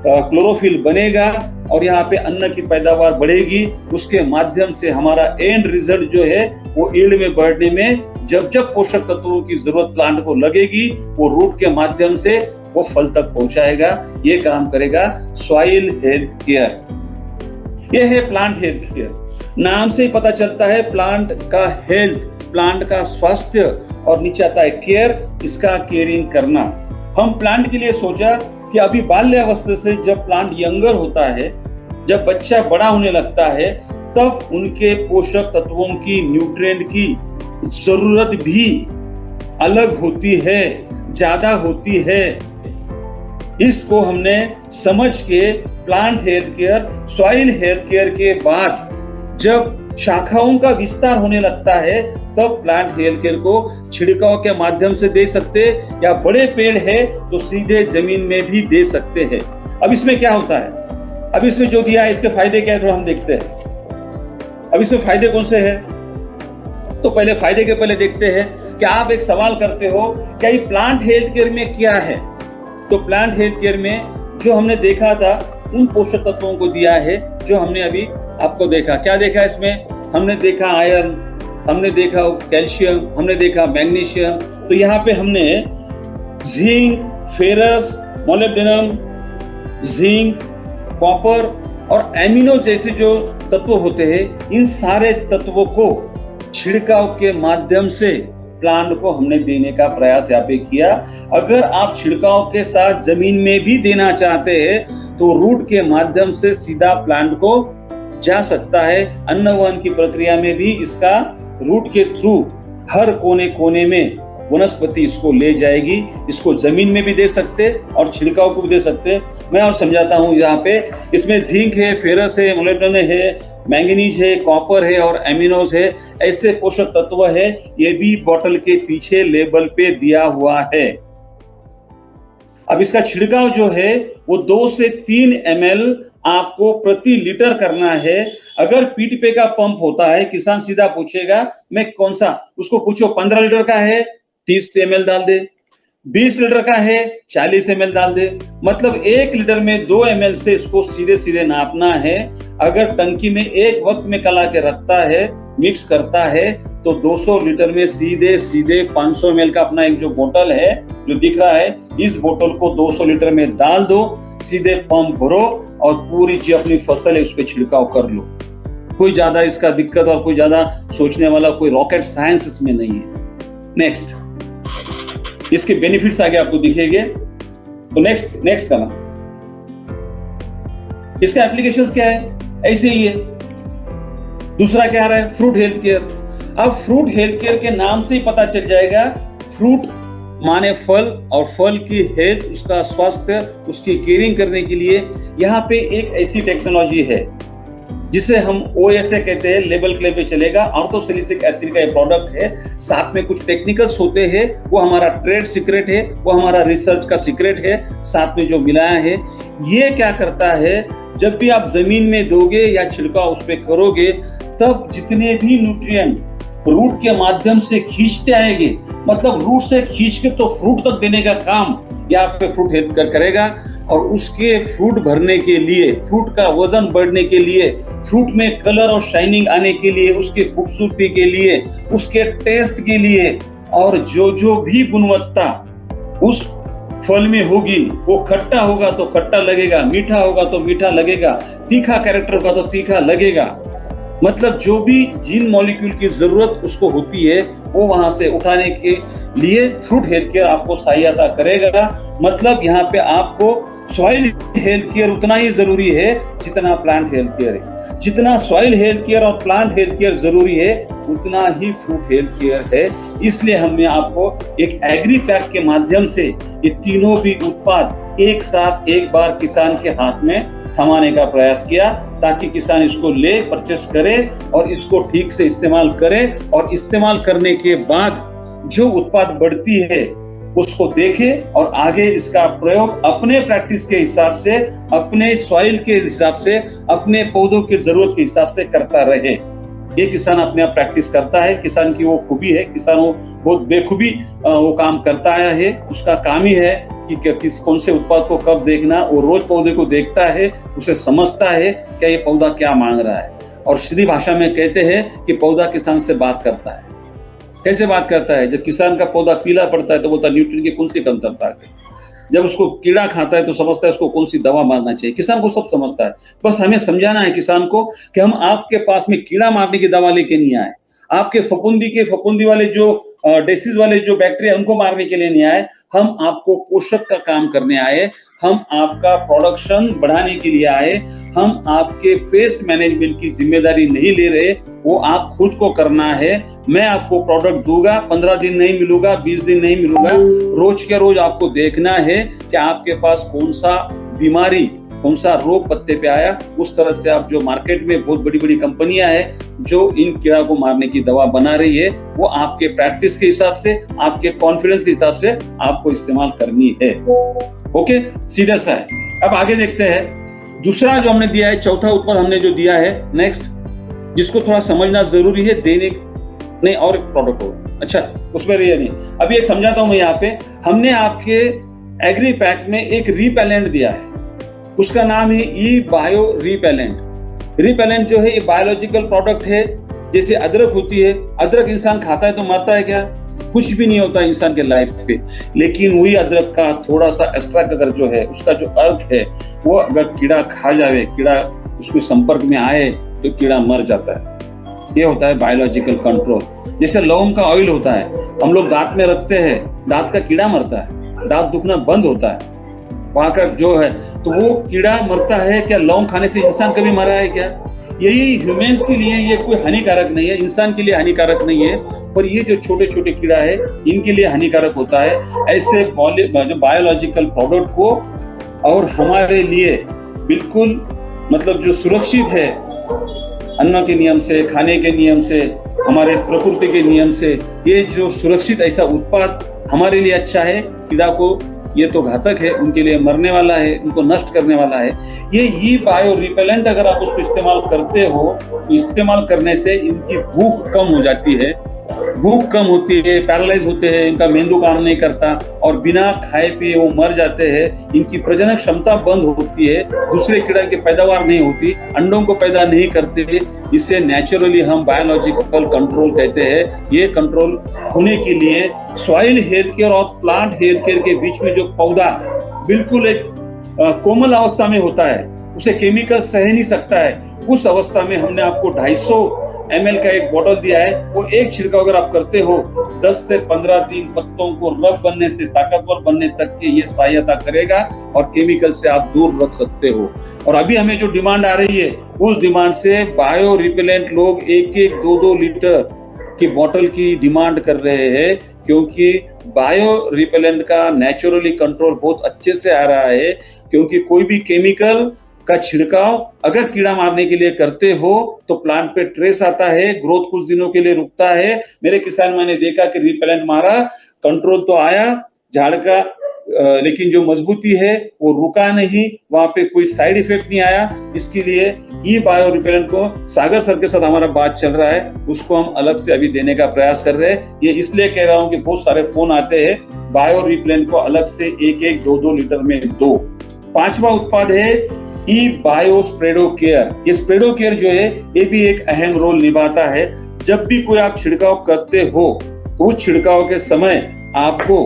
S1: क्लोरोफिल बनेगा और यहाँ पे अन्न की पैदावार बढ़ेगी। उसके माध्यम से हमारा एंड रिजल्ट जो है वो यील्ड में बढ़ने में जब जब पोषक तत्वों की जरूरत प्लांट को लगेगी वो रूट के माध्यम से वो फल तक पहुंचाएगा। ये काम करेगा सॉइल हेल्थ केयर। ये है प्लांट हेल्थ केयर। नाम से ही पता चलता है प्लांट का हेल्थ, प्लांट का स्वास्थ्य, और नीचे आता है केयर, इसका केयरिंग करना। हम प्लांट के लिए सोचा कि अभी बाल्यावस्था से जब प्लांट यंगर होता है, जब बच्चा बड़ा होने लगता है, तब उनके पोषक तत्वों की, न्यूट्रिएंट की जरूरत भी अलग होती है, ज्यादा होती है। इसको हमने समझ के plant health care, soil health care के बाद जब शाखाओं का विस्तार होने लगता है तब प्लांट हेल्थ केयर को छिड़काव के माध्यम से दे सकते, या बड़े पेड़ है तो सीधे जमीन में भी दे सकते हैं। अब इसमें क्या होता है, अब इसमें जो दिया है इसके फायदे क्या है थोड़ा हम देखते हैं। अब इसमें फायदे कौन से हैं? तो पहले फायदे के पहले देखते हैं कि आप एक सवाल करते हो क्या ये प्लांट हेल्थ केयर में क्या है। तो प्लांट हेल्थ केयर में जो हमने देखा था उन पोषक तत्वों को दिया है जो हमने अभी आपको देखा। क्या देखा इसमें? हमने देखा आयरन, हमने देखा कैल्शियम, हमने देखा मैग्नीशियम। तो यहाँ पे हमने zinc, ferrous, molybdenum, zinc, copper और एमिनो जैसे जो तत्व होते हैं, इन सारे तत्वों को छिड़काव के माध्यम से प्लांट को हमने देने का प्रयास यहाँ पे किया। अगर आप छिड़काव के साथ जमीन में भी देना चाहते हैं तो रूट के माध्यम से सीधा प्लांट को जा सकता है। अन्नवहन की प्रक्रिया में भी इसका रूट के थ्रू हर कोने कोने में वनस्पति इसको ले जाएगी। इसको जमीन में भी दे सकते और छिड़काव को भी दे सकते। मैं और समझाता हूँ। यहाँ पे इसमें जिंक है, फेरस है, मोलिब्डेनम है, मैंगनीज है, कॉपर है और एमिनोज है, ऐसे पोषक तत्व है। ये भी बोतल के पीछे लेबल पे दिया हुआ है। अब इसका छिड़काव जो है वो 2 से 3 ml आपको प्रति लीटर करना है। अगर पीठ पे का पंप होता है, किसान सीधा पूछेगा मैं कौन सा, उसको पूछो 15 लीटर का है 30 ml डाल दे, 20 लीटर का है 40 ml डाल दे। मतलब 1 लीटर में 2 ml से इसको सीधे सीधे नापना है। अगर टंकी में एक वक्त में कला के रखता है, मिक्स करता है, तो 200 लीटर में सीधे सीधे 500 ml का अपना एक जो बोतल है जो दिख रहा है, इस बोतल को 200 लीटर में डाल दो, सीधे पंप भरो और पूरी जो अपनी फसल है उस पर छिड़काव कर लो। कोई ज्यादा इसका दिक्कत और कोई ज्यादा सोचने वाला कोई रॉकेट साइंस इसमें नहीं है। नेक्स्ट, इसके बेनिफिट्स आगे आपको दिखेंगे। तो नेक्स्ट करना। इसका एप्लीकेशंस क्या है? ऐसे ही है। दूसरा क्या आ रहा है? Fruit health care. अब फ्रूट हेल्थ केयर के नाम से ही पता चल जाएगा, फ्रूट माने फल और फल की हेल्थ, उसका स्वास्थ्य, उसकी केयरिंग करने के लिए यहाँ पे एक ऐसी टेक्नोलॉजी है जिसे हम OSA कहते हैं, लेबल क्लेम पे चलेगा। ऑर्थोसैलिसिलिक एसिड का ये प्रोडक्ट है, साथ में कुछ टेक्निकल्स होते हैं, वो हमारा ट्रेड सीक्रेट है, वो हमारा रिसर्च का सीक्रेट है, साथ में जो मिलाया है। ये क्या करता है, जब भी आप जमीन में दोगे या छिड़काव उस पर करोगे, तब जितने भी न्यूट्रिएंट रूट के माध्यम से खींचते आएंगे, मतलब रूट से खींच के तो फ्रूट तक देने का काम यहाँ पे फ्रूट हेल्थ केयर करेगा। और उसके फ्रूट भरने के लिए, फ्रूट का वजन बढ़ने के लिए, फ्रूट में कलर और शाइनिंग आने के लिए, उसके खूबसूरती के लिए, उसके टेस्ट के लिए, और जो भी गुणवत्ता उस फल में होगी, वो खट्टा होगा तो खट्टा लगेगा, मीठा होगा तो मीठा लगेगा, तीखा कैरेक्टर होगा तो तीखा लगेगा। मतलब जो भी जिन मॉलिक्यूल की जरूरत उसको होती है वो वहां से उठाने के लिए फ्रूट हेल्थ केयर आपको सहायता करेगा। मतलब यहाँ पे आपको सॉइल हेल्थ केयर उतना ही जरूरी है जितना प्लांट हेल्थ केयर है। जितना सॉइल हेल्थ केयर और प्लांट हेल्थ केयर जरूरी है, उतना ही फ्रूट हेल्थ केयर है। इसलिए हमने आपको एक एग्री पैक के माध्यम से ये तीनों भी उत्पाद एक साथ एक बार किसान के हाथ में थमाने का प्रयास किया, ताकि किसान इसको ले, परचेस करे और इसको ठीक से इस्तेमाल करे, और इस्तेमाल करने के बाद जो उत्पाद बढ़ती है उसको देखे और आगे इसका प्रयोग अपने प्रैक्टिस के हिसाब से, अपने सॉइल के हिसाब से, अपने पौधों की जरूरत के हिसाब से करता रहे। ये किसान अपने आप प्रैक्टिस करता है। किसान की वो खूबी है, किसान वो बहुत बेखूबी वो काम करता आया है। उसका काम ही है कि किस कौन से उत्पाद को कब देखना। वो रोज पौधे को देखता है, उसे समझता है क्या ये पौधा क्या मांग रहा है। और सीधी भाषा में कहते हैं कि पौधा किसान से बात करता है। कैसे बात करता है? जब किसान का पौधा पीला पड़ता है तो बोलता है न्यूट्रिएंट की कौन सी कमतरता है। जब उसको कीड़ा खाता है तो समझता है उसको कौन सी दवा मारना चाहिए। किसान को सब समझता है, बस हमें समझाना है किसान को कि हम आपके पास में कीड़ा मारने की दवा लेके नहीं आए, आपके फफूंदी वाले जो डिसीज वाले जो बैक्टीरिया उनको मारने के लिए नहीं आए। हम आपको पोषक का काम करने आए, हम आपका प्रोडक्शन बढ़ाने के लिए आए। हम आपके पेस्ट मैनेजमेंट की जिम्मेदारी नहीं ले रहे, वो आप खुद को करना है। मैं आपको प्रोडक्ट दूंगा, 15 दिन नहीं मिलूंगा, 20 दिन नहीं मिलूंगा, रोज के रोज आपको देखना है कि आपके पास कौन सा बीमारी, कौन सा रोग पत्ते पे आया। उस तरह से आप जो मार्केट में बहुत बड़ी बड़ी कंपनियां हैं जो इन कीड़ा को मारने की दवा बना रही है, वो आपके प्रैक्टिस के हिसाब से, आपके कॉन्फिडेंस के हिसाब से आपको इस्तेमाल करनी है। ओके, सीधा सा है। अब आगे देखते हैं दूसरा जो हमने दिया है, चौथा उत्पाद हमने जो दिया है। नेक्स्ट, जिसको थोड़ा समझना जरूरी है। दैनिक नहीं और एक प्रोडक्ट हो, अच्छा उसमें ये नहीं। अभी एक समझाता हूं मैं यहाँ पे। हमने आपके एग्री पैक में एक रिपेलेंट दिया है, उसका नाम है ई बायो रिपेलेंट। रिपेलेंट जो है ये बायोलॉजिकल प्रोडक्ट है। जैसे अदरक होती है, अदरक इंसान खाता है तो मरता है क्या? कुछ भी नहीं होता इंसान के लाइफ पे। लेकिन वही अदरक का थोड़ा सा एक्स्ट्रा अगर जो है उसका जो अर्क है वो अगर कीड़ा खा जाए, कीड़ा उसके संपर्क में आए तो कीड़ा मर जाता है। ये होता है बायोलॉजिकल कंट्रोल। जैसे लौंग का ऑयल होता है, हम लोग दांत में रखते हैं, दांत का कीड़ा मरता है, दांत दुखना बंद होता है, वहां का जो है तो वो कीड़ा मरता है। क्या लौंग खाने से इंसान कभी मरा है क्या? यही ह्यूमंस के लिए ये कोई हानिकारक नहीं है, इंसान के लिए हानिकारक नहीं है, पर ये जो छोटे छोटे कीड़ा है इनके लिए हानिकारक होता है। ऐसे जो बायोलॉजिकल प्रोडक्ट को और हमारे लिए बिल्कुल मतलब जो सुरक्षित है, अन्न के नियम से, खाने के नियम से, हमारे प्रकृति के नियम से, ये जो सुरक्षित ऐसा उत्पाद हमारे लिए अच्छा है। कीड़ा को ये तो घातक है, उनके लिए मरने वाला है, उनको नष्ट करने वाला है। ये ई बायो रिपेलेंट अगर आप उसको इस्तेमाल करते हो तो इस्तेमाल करने से इनकी भूख कम हो जाती है। भूख कम होती है, पैरालाइज होते हैं, इनका मेंदू काम नहीं करता और बिना खाए पिए वो मर जाते हैं। इनकी प्रजनन क्षमता बंद होती है, दूसरे कीड़ा की पैदावार नहीं होती, अंडों को पैदा नहीं करते। इसे नेचुरली हम बायोलॉजिकल कंट्रोल कहते हैं। ये कंट्रोल होने के लिए सॉइल हेल्थ केयर और प्लांट हेल्थ केयर के बीच में जो पौधा बिल्कुल एक कोमल अवस्था में होता है, उसे केमिकल सह नहीं सकता है, उस अवस्था में हमने आपको 250 ml का एक बोतल दिया है। वो एक छिड़काव अगर आप करते हो 10 से 15 दिन पत्तों को रफ बनने से ताकतवर बनने तक के ये सहायता करेगा और केमिकल से आप दूर रख सकते हो। और अभी हमें जो डिमांड आ रही है उस डिमांड से बायो रिपेलेंट लोग 1-1, 2-2 लीटर की बोतल की डिमांड कर रहे हैं, क्योंकि बायो रिपेलेंट का नेचुरली कंट्रोल बहुत अच्छे से आ रहा है। क्योंकि कोई भी केमिकल का छिड़काव अगर कीड़ा मारने के लिए करते हो तो प्लांट पे ट्रेस आता है, ग्रोथ कुछ दिनों के लिए रुकता है। मेरे किसान मैंने देखा कि रिपेलेंट मारा, कंट्रोल तो आया झाड़ का, लेकिन जो मजबूती है वो रुका नहीं, वहां पे कोई साइड इफेक्ट नहीं आया। इसके लिए ई बायो रिपेलेंट को सागर सर के साथ हमारा बात चल रहा है, उसको हम अलग से अभी देने का प्रयास कर रहे हैं। ये इसलिए कह रहा हूं कि बहुत सारे फोन आते हैं, बायो रिपेलेंट को अलग से 1-1, 2-2 लीटर में दो। 5वां उत्पाद है ई बायो स्प्रेडो केयर। ये स्प्रेडो केयर जो है ये भी एक अहम रोल निभाता है। जब भी कोई आप छिड़काव करते हो तो उस छिड़काव के समय आपको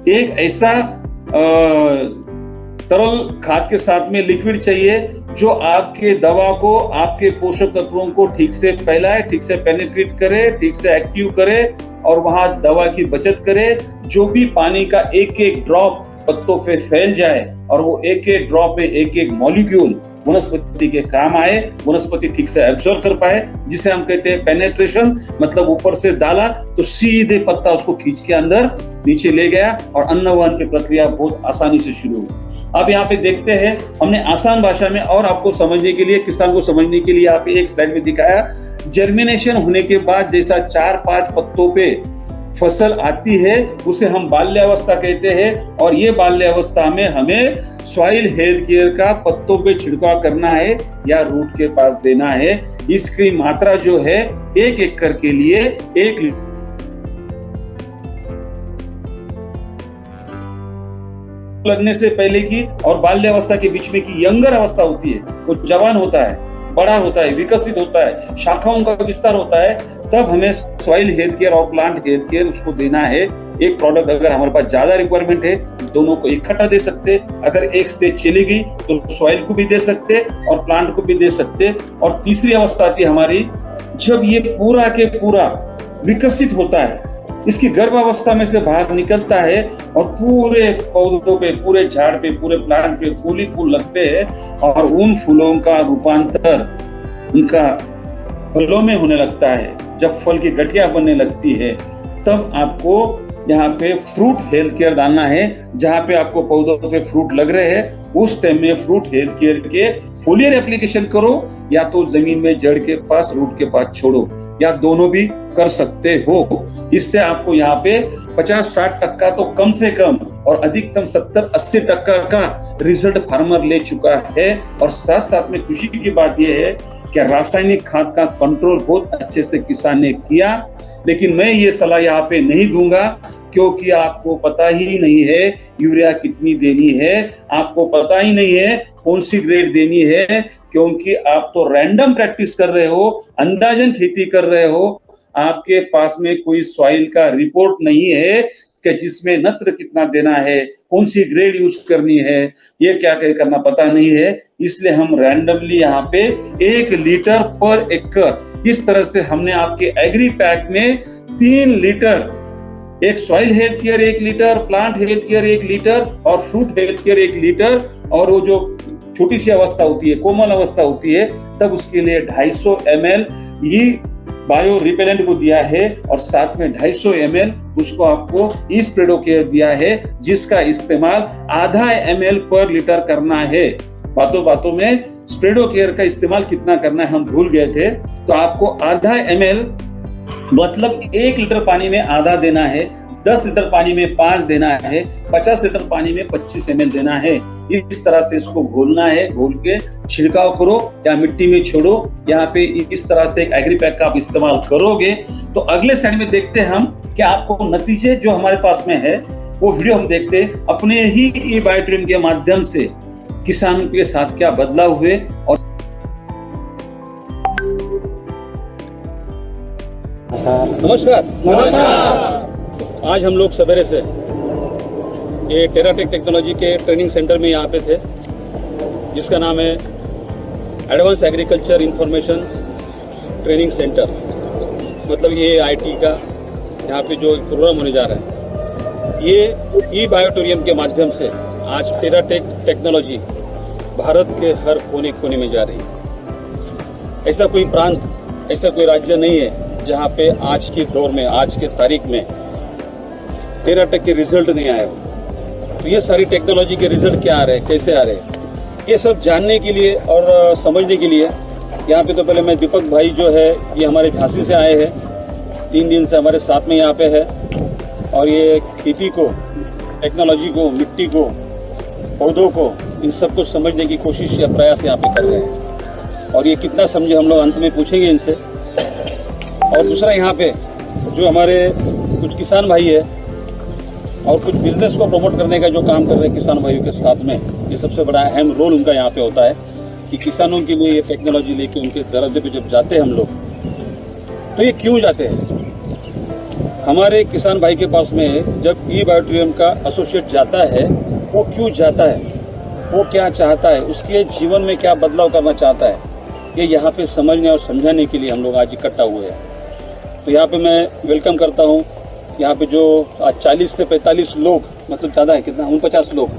S1: एक ऐसा तरल खाद के साथ में लिक्विड चाहिए जो आपके दवा को, आपके पोषक तत्वों को ठीक से फैलाए, ठीक से पेनिट्रेट करे, ठीक से एक्टिव करे और वहां दवा की बचत करे। जो भी पानी का 1-1 ड्रॉप पत्तों पे फैल जाए और वो 1-1 ड्रॉप में 1-1 मॉलिक्यूल वनस्पति के काम आए, वनस्पति ठीक से एब्जॉर्ब कर पाए, जिसे हम कहते हैं पेनेट्रेशन। मतलब ऊपर से डाला तो सीधे पत्ता उसको खींच के अंदर नीचे ले गया और अन्नवहन की प्रक्रिया बहुत आसानी से शुरू हुई। अब यहाँ पे देखते हैं, हमने आसान भाषा में और आपको समझने के लिए, किसान को समझने के लिए यहाँ पे एक स्लाइड में दिखाया। जर्मिनेशन होने के बाद जैसा 4-5 पत्तों पे फसल आती है उसे हम बाल्यावस्था कहते हैं। और ये बाल्यावस्था में हमें सॉइल हेल्थ केयर का पत्तों पे छिड़काव करना है या रूट के पास देना है। इसकी मात्रा जो है 1 एकड़ के लिए 1 लगने से पहले की और बाल्यावस्था के बीच में की यंगर अवस्था होती है, वो जवान होता है, बड़ा होता है, विकसित होता है, शाखाओं का विस्तार होता है, तब हमें सॉइल हेल्थ केयर और प्लांट हेल्थ केयर उसको देना है। एक प्रोडक्ट अगर हमारे पास ज्यादा रिक्वायरमेंट है दोनों को इकट्ठा दे सकते, अगर एक स्टेज चली गई तो सॉइल को भी दे सकते और प्लांट को भी दे सकते। और तीसरी अवस्था थी हमारी, जब ये पूरा के पूरा विकसित होता है, इसकी गर्भावस्था में से बाहर निकलता है और पूरे पौधों पे, पूरे झाड़ पे, पूरे प्लांट पे फूल ही फूल लगते हैं और उन फूलों का रूपांतर उनका फलों में होने लगता है। जब फल की गठिया बनने लगती है तब आपको यहाँ पे फ्रूट हेल्थ केयर डालना है। जहाँ पे आपको पौधों पे फ्रूट लग रहे हैं उस टाइम में फ्रूट हेल्थ केयर के फोलियर एप्लीकेशन करो, या तो जमीन में जड़ के पास, रूट के पास छोड़ो, या दोनों भी कर सकते हो। इससे आपको यहाँ पे 50-60% तो कम से कम और अधिकतम 70-80% का रिजल्ट फार्मर ले चुका है। और साथ साथ में खुशी की बात यह है कि रासायनिक खाद का कंट्रोल बहुत अच्छे से किसान ने किया। लेकिन मैं ये सलाह यहाँ पे नहीं दूंगा, क्योंकि आपको पता ही नहीं है यूरिया कितनी देनी है, आपको पता ही नहीं है कौन सी ग्रेड देनी है, क्योंकि आप तो रैंडम प्रैक्टिस कर रहे हो, अंदाजन खेती कर रहे हो। आपके पास में कोई सॉइल का रिपोर्ट नहीं है कि जिसमें नत्र कितना देना है, कौन सी ग्रेड यूज करनी है, ये क्या करना पता नहीं है। इसलिए हम रैंडमली यहाँ पे 1 लीटर पर एकड़ इस तरह से हमने आपके एग्री पैक में 3 लीटर, एक soil health care 1 litre, plant health care 1 litre और फ्रूट हेल्थ केयर 1 लीटर, और वो जो छोटी सी अवस्था होती है, कोमल अवस्था होती है, तब उसके लिए 250 ml ये बायो रिपेलेंट को दिया है, और साथ में 250 ml उसको आपको स्प्रेडोकेयर दिया है, जिसका इस्तेमाल आधा ml पर लीटर करना है। बातों बातों में स्प्रेडोकेयर का इस्तेमाल कितना करना है हम भूल गए थे। तो आपको आधा ml मतलब 1 लीटर पानी में आधा देना है, 10 लीटर पानी में 5 देना है, 50 लीटर पानी में 25 ml देना है। इस तरह से इसको घोलना है, घोल के छिड़काव करो या मिट्टी में छोड़ो। यहाँ पे इस तरह से एक एग्री पैक का आप इस्तेमाल करोगे तो अगले साइड में देखते हैं हम कि आपको नतीजे जो हमारे पास में है वो वीडियो हम देखते हैं अपने ही ई-बायोट्रियम के माध्यम से किसानों के साथ क्या बदलाव हुए। और नमस्कार, आज हम लोग सवेरे से ये टेराटेक टेक्नोलॉजी के ट्रेनिंग सेंटर में यहाँ पे थे, जिसका नाम है advance agriculture information training centre. मतलब ये आईटी का यहाँ पे जो प्रोग्राम होने जा रहा है, ये ई-बायोटोरियम के माध्यम से आज टेराटेक टेक्नोलॉजी भारत के हर कोने कोने में जा रही है। ऐसा कोई प्रांत, ऐसा कोई राज्य नहीं है जहाँ पे आज के दौर में, आज के तारीख में टेराटेक के रिजल्ट नहीं आए हो। तो ये सारी टेक्नोलॉजी के रिजल्ट क्या आ रहे हैं, कैसे आ रहे हैं, ये सब जानने के लिए और समझने के लिए यहाँ पे तो पहले मैं दीपक भाई जो है ये हमारे झांसी से आए हैं, 3 दिन से हमारे साथ में यहाँ पे है, और ये खेती को, टेक्नोलॉजी को, मिट्टी को, पौधों को, इन सब को समझने की कोशिश या प्रयास यहाँ पे कर रहे हैं। और ये कितना समझे हम लोग अंत में पूछेंगे इनसे। और दूसरा यहाँ पे जो हमारे कुछ किसान भाई है और कुछ बिजनेस को प्रमोट करने का जो काम कर रहे हैं किसान भाइयों के साथ में, ये सबसे बड़ा अहम रोल उनका यहाँ पे होता है कि किसानों के लिए ये टेक्नोलॉजी लेके उनके दरवाजे पे जब जाते हैं हम लोग, तो ये क्यों जाते हैं। हमारे किसान भाई के पास में जब ई-बायोटोरियम का एसोसिएट जाता है, वो क्यों जाता है, वो क्या चाहता है, उसके जीवन में क्या बदलाव करना चाहता है, ये यहाँ पे समझने और समझाने के लिए हम लोग आज इकट्ठा हुए हैं। तो यहाँ पे मैं वेलकम करता हूँ यहाँ पे जो 40 से 45 लोग, मतलब ज़्यादा है, कितना 49 लोग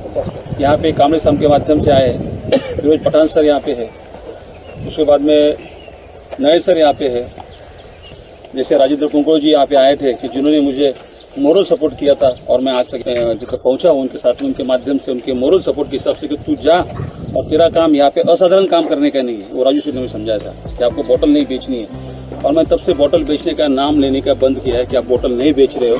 S1: यहाँ पे कामरे साम के माध्यम से आए हैं। फिरोज पठान सर यहाँ पे है, उसके बाद में नए सर यहाँ पे है, जैसे राजेंद्र कुंकड़ जी यहाँ पे आए थे कि जिन्होंने मुझे मोरल सपोर्ट किया था, और मैं आज तक जितना पहुँचा हूँ उनके साथ में, उनके माध्यम से, उनके मोरल सपोर्ट के हिसाब से कि तू जा और तेरा काम यहाँ पे असाधारण काम करने का नहीं है। वो राजू सिंह ने समझाया था कि आपको बोतल नहीं बेचनी है, और मैं तब से बोतल बेचने का नाम लेने का बंद किया है कि आप बोतल नहीं बेच रहे हो,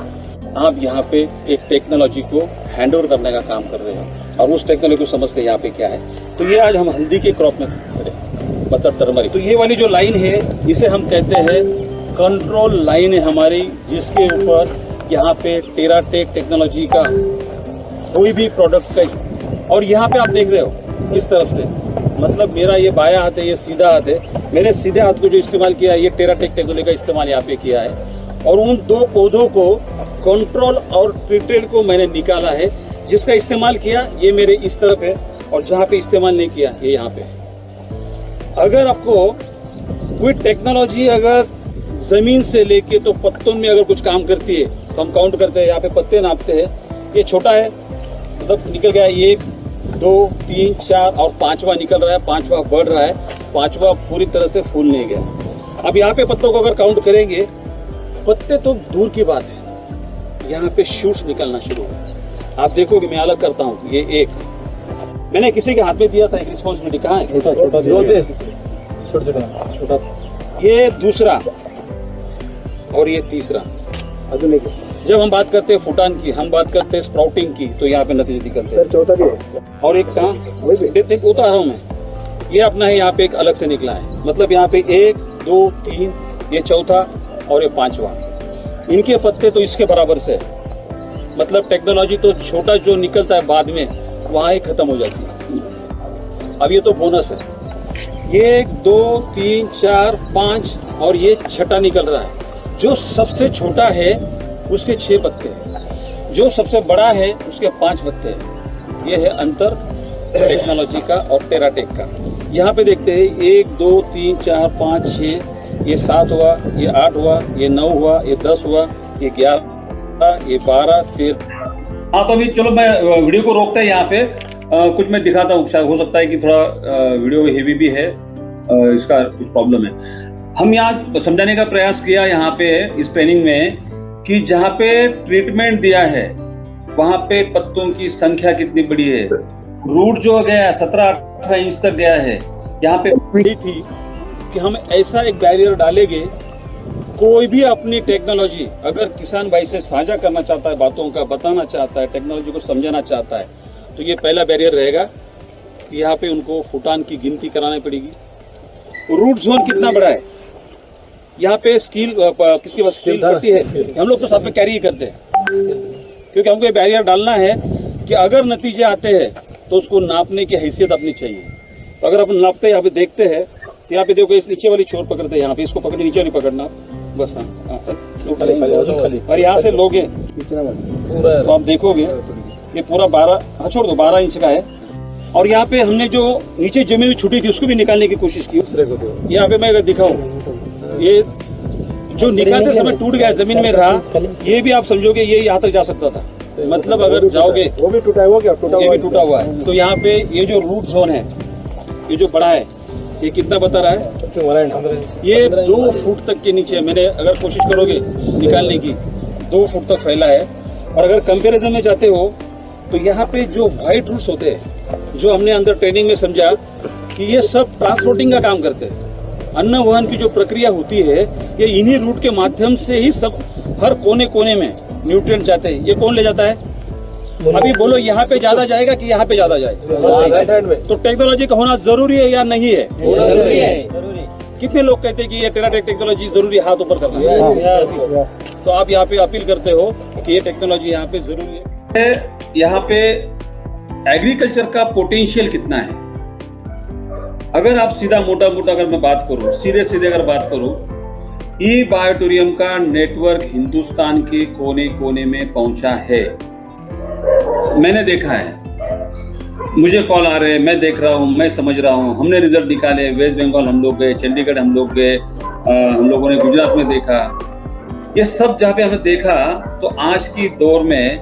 S1: आप यहाँ पे एक टेक्नोलॉजी को हैंड ओवर करने का काम कर रहे हो, और उस टेक्नोलॉजी को समझते यहाँ पे क्या है। तो ये आज हम हल्दी के क्रॉप में करें, मतलब टर्मरिक। तो ये वाली जो लाइन है इसे हम कहते हैं कंट्रोल लाइन है हमारी, जिसके ऊपर यहाँ पे टेराटेक टेक्नोलॉजी का कोई भी प्रोडक्ट का, और यहाँ पे आप देख रहे हो इस तरफ से, मतलब मेरा ये बाया हाथ है, ये सीधा हाथ है, मैंने सीधे हाथ को जो इस्तेमाल किया है ये टेराटेक टेक्नोलॉजी का इस्तेमाल यहाँ पे किया है। और उन 2 पौधों को कंट्रोल और ट्रीटेड को मैंने निकाला है, जिसका इस्तेमाल किया ये मेरे इस तरफ है, और जहाँ पे इस्तेमाल नहीं किया ये यहाँ पे। अगर आपको कोई टेक्नोलॉजी अगर जमीन से लेके तो पत्तों में अगर कुछ काम करती है तो हम काउंट करते हैं, यहाँ पे पत्ते नापते हैं, ये छोटा है मतलब निकल गया 1 2 3 4 और 5वां निकल रहा है, 5वां बढ़ रहा है, 5वां पूरी तरह से फूल नहीं गया। अब यहाँ पे पत्तों को अगर काउंट करेंगे, पत्ते तो दूर की बात है, यहाँ पे शूट्स निकलना शुरू हो। आप देखोगे मैं अलग करता हूँ, ये एक मैंने किसी के हाथ में दिया था, एक रिस्पॉन्सिबिलिटी कहाँ है, छोटा, ये दूसरा और ये तीसरा,
S2: जब हम बात करते हैं फुटान की, हम बात करते हैं स्प्राउटिंग की, तो यहाँ पे नतीजे निकलते हैं।
S3: सर चौथा भी है
S2: और एक कहाँ देख उतार रहा हूँ मैं, ये अपना है यहाँ पे एक अलग से निकला है, मतलब यहाँ पे 1 2 3, ये चौथा और ये 5वां, इनके पत्ते तो इसके बराबर से है। मतलब टेक्नोलॉजी तो छोटा जो निकलता है बाद में वहाँ ही खत्म हो जाती है। अब ये तो बोनस है, ये 1 2 3 4 5 और ये छठा निकल रहा है। जो सबसे छोटा है उसके 6 पत्ते हैं, जो सबसे बड़ा है उसके 5 पत्ते हैं। ये है अंतर टेक्नोलॉजी का और टेराटेक का। यहाँ पे देखते हैं 1 2 3 4 5 6, ये 7 हुआ, ये 8 हुआ, ये 9 हुआ, ये 10 हुआ, ये 11, ये 12 13।
S1: हाँ तो अभी चलो मैं वीडियो को रोकते हैं यहाँ पे, कुछ मैं दिखाता हूँ। हो सकता है कि थोड़ा वीडियो हेवी भी है, इसका कुछ प्रॉब्लम है। हम यहाँ समझाने का प्रयास किया यहाँ पे इस ट्रेनिंग में कि जहाँ पे ट्रीटमेंट दिया है वहाँ पे पत्तों की संख्या कितनी बड़ी है। रूट जो गया है 17-18 इंच तक गया है। यहाँ पे
S2: बड़ी थी कि हम ऐसा एक बैरियर डालेंगे, कोई भी अपनी टेक्नोलॉजी अगर किसान भाई से साझा करना चाहता है, बातों का बताना चाहता है, टेक्नोलॉजी को समझाना चाहता है, तो ये पहला बैरियर रहेगा कि यहाँ पे उनको फुटान की गिनती करानी पड़ेगी। रूट जोन कितना बड़ा है, यहाँ पे स्कील किसके पास स्कील करती है, हम लोग तो साथ में कैरी ही करते हैं, क्योंकि हमको ये बैरियर डालना है कि अगर नतीजे आते हैं तो उसको नापने की हैसियत अपनी चाहिए। तो अगर अपन नापते यहाँ पे देखते हैं तो यहाँ पे देखो इस नीचे वाली छोर पकड़ते हैं, यहाँ पे इसको पकड़ने नीचे नहीं पकड़ना बस। हाँ और यहाँ से लोगे तो आप देखोगे ये पूरा 12, हाँ छोड़ दो 12 इंच का है। और यहाँ पे हमने जो नीचे जमीन में छुटी थी उसको भी निकालने की कोशिश की। यहाँ पे मैं अगर दिखाऊं, ये जो निकालते समय टूट गया जमीन में रहा, ये भी आप समझोगे ये यहाँ तक जा सकता था। मतलब अगर जाओगे
S3: वो भी टूटा हुआ, क्या टूटा
S2: ये भी टूटा हुआ है। तो यहाँ पे ये जो रूट जोन है, ये जो बड़ा है, ये कितना बता रहा है, ये 2 फुट तक के नीचे, मैंने अगर कोशिश करोगे निकालने की 2 फुट तक फैला है। और अगर कंपैरिजन में जाते हो तो यहाँ पे जो व्हाइट रूट्स होते हैं, जो हमने अंदर ट्रेनिंग में समझा कि ये सब ट्रांसपोर्टिंग का काम करते हैं। अन्न वहन की जो प्रक्रिया होती है ये इन्हीं रूट के माध्यम से ही सब हर कोने कोने में न्यूट्रिएंट जाते हैं। ये कौन ले जाता है? अभी बोलो यहाँ पे ज्यादा जाएगा कि यहाँ पे ज्यादा जाएगा? तो टेक्नोलॉजी का होना जरूरी है या नहीं है?
S3: जरूरी है।
S2: कितने लोग कहते हैं कि ये टेराटेक टेक्नोलॉजी जरूरी, हाथ ऊपर करना। तो आप यहाँ पे अपील करते हो कि ये टेक्नोलॉजी यहाँ पे जरूरी है।
S1: यहाँ पे एग्रीकल्चर का पोटेंशियल कितना है? अगर आप सीधा मोटा अगर मैं बात करूं, सीधे अगर बात करूं, ई बायोटोरियम का नेटवर्क हिंदुस्तान के कोने कोने में पहुंचा है। मैंने देखा है, मुझे कॉल आ रहे हैं, मैं देख रहा हूं, मैं समझ रहा हूं। हमने रिजल्ट निकाले, वेस्ट बंगाल हम लोग गए, चंडीगढ़ हम लोग गए, हम लोगों ने गुजरात में देखा। ये सब जहाँ पे हमने देखा, तो आज की दौर में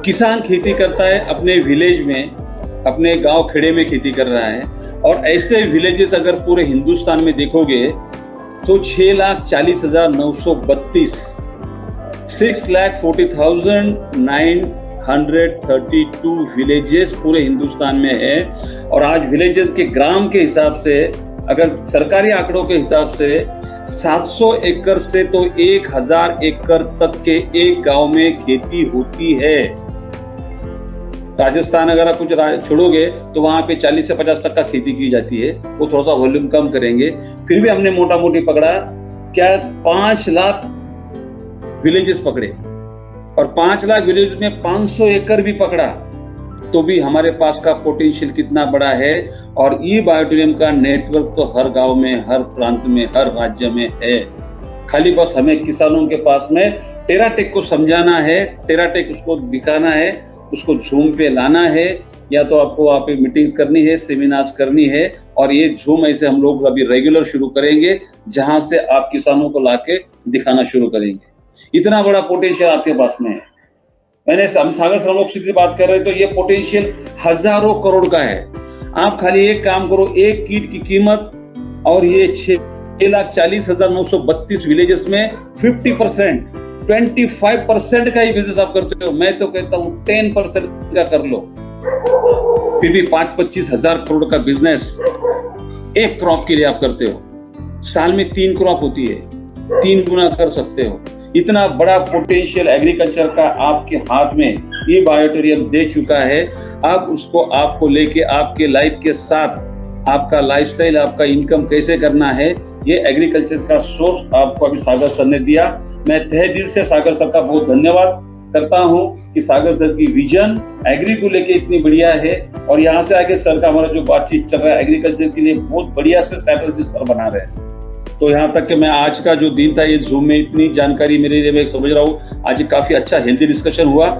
S1: किसान खेती करता है अपने विलेज में, अपने गांव खेड़े में खेती कर रहा है। और ऐसे विलेजेस अगर पूरे हिंदुस्तान में देखोगे तो 6,40,932, 6,40,932 विलेजेस पूरे हिंदुस्तान में है। और आज विलेजेस के ग्राम के हिसाब से, अगर सरकारी आंकड़ों के हिसाब से 700 एकड़ से तो 1,000 एकड़ तक के एक गांव में खेती होती है। राजस्थान अगर आप कुछ छोड़ोगे तो वहां पे 40 से 50% खेती की जाती है, वो थोड़ा सा वॉल्यूम कम करेंगे। फिर भी हमने मोटा मोटी पकड़ा क्या 5 लाख विलेजेस पकड़े, और 5 लाख विलेज में 500 एकड़ भी पकड़ा, तो भी हमारे पास का पोटेंशियल कितना बड़ा है। और ई बायोटोरियम का नेटवर्क तो हर गांव में, हर प्रांत में, हर राज्य में है। खाली बस हमें किसानों के पास में टेराटेक को समझाना है, टेराटेक उसको दिखाना है, उसको झूम पे लाना है, या तो आपको वहाँ पे मीटिंग्स करनी है, सेमिनार्स करनी है। और ये झूम ऐसे हम लोग अभी रेगुलर शुरू करेंगे, जहां से आप किसानों को लाके दिखाना शुरू करेंगे। इतना बड़ा पोटेंशियल आपके पास में है। हम सागर से हम लोग सीधी बात कर रहे हैं, तो ये पोटेंशियल हजारों करोड़ का है। आप खाली एक काम करो, एक कीट की कीमत, और ये 6,40,932 विलेजेस में 50%, 25% का ही बिजनेस आप करते हो। मैं तो कहता हूं 10% का कर लो, फिर भी 5-25 हजार करोड़ का बिजनेस एक क्रॉप के लिए आप करते हो। साल में 3 क्रॉप होती है, 3 गुना कर सकते हो। इतना बड़ा पोटेंशियल एग्रीकल्चर का आपके हाथ में ये बायोटेरियम दे चुका है। अब उसको आपको लेके आपके लाइफ के साथ आपका लाइफस्टाइल, आपका इनकम कैसे करना है, ये एग्रीकल्चर का सोर्स आपको अभी सागर सर ने दिया। मैं तहे दिल से सागर सर का बहुत धन्यवाद करता हूं कि सागर सर की विजन एग्री को लेके इतनी बढ़िया है और यहाँ से आगे सर का हमारा जो बातचीत चल रहा है एग्रीकल्चर के लिए बहुत बढ़िया से स्ट्रैटेजी सर बना रहे हैं। तो यहाँ तक कि मैं आज का जो दिन था ये जूम में इतनी जानकारी मेरे लिए मैं समझ रहा हूँ आज काफी अच्छा हेल्दी डिस्कशन हुआ।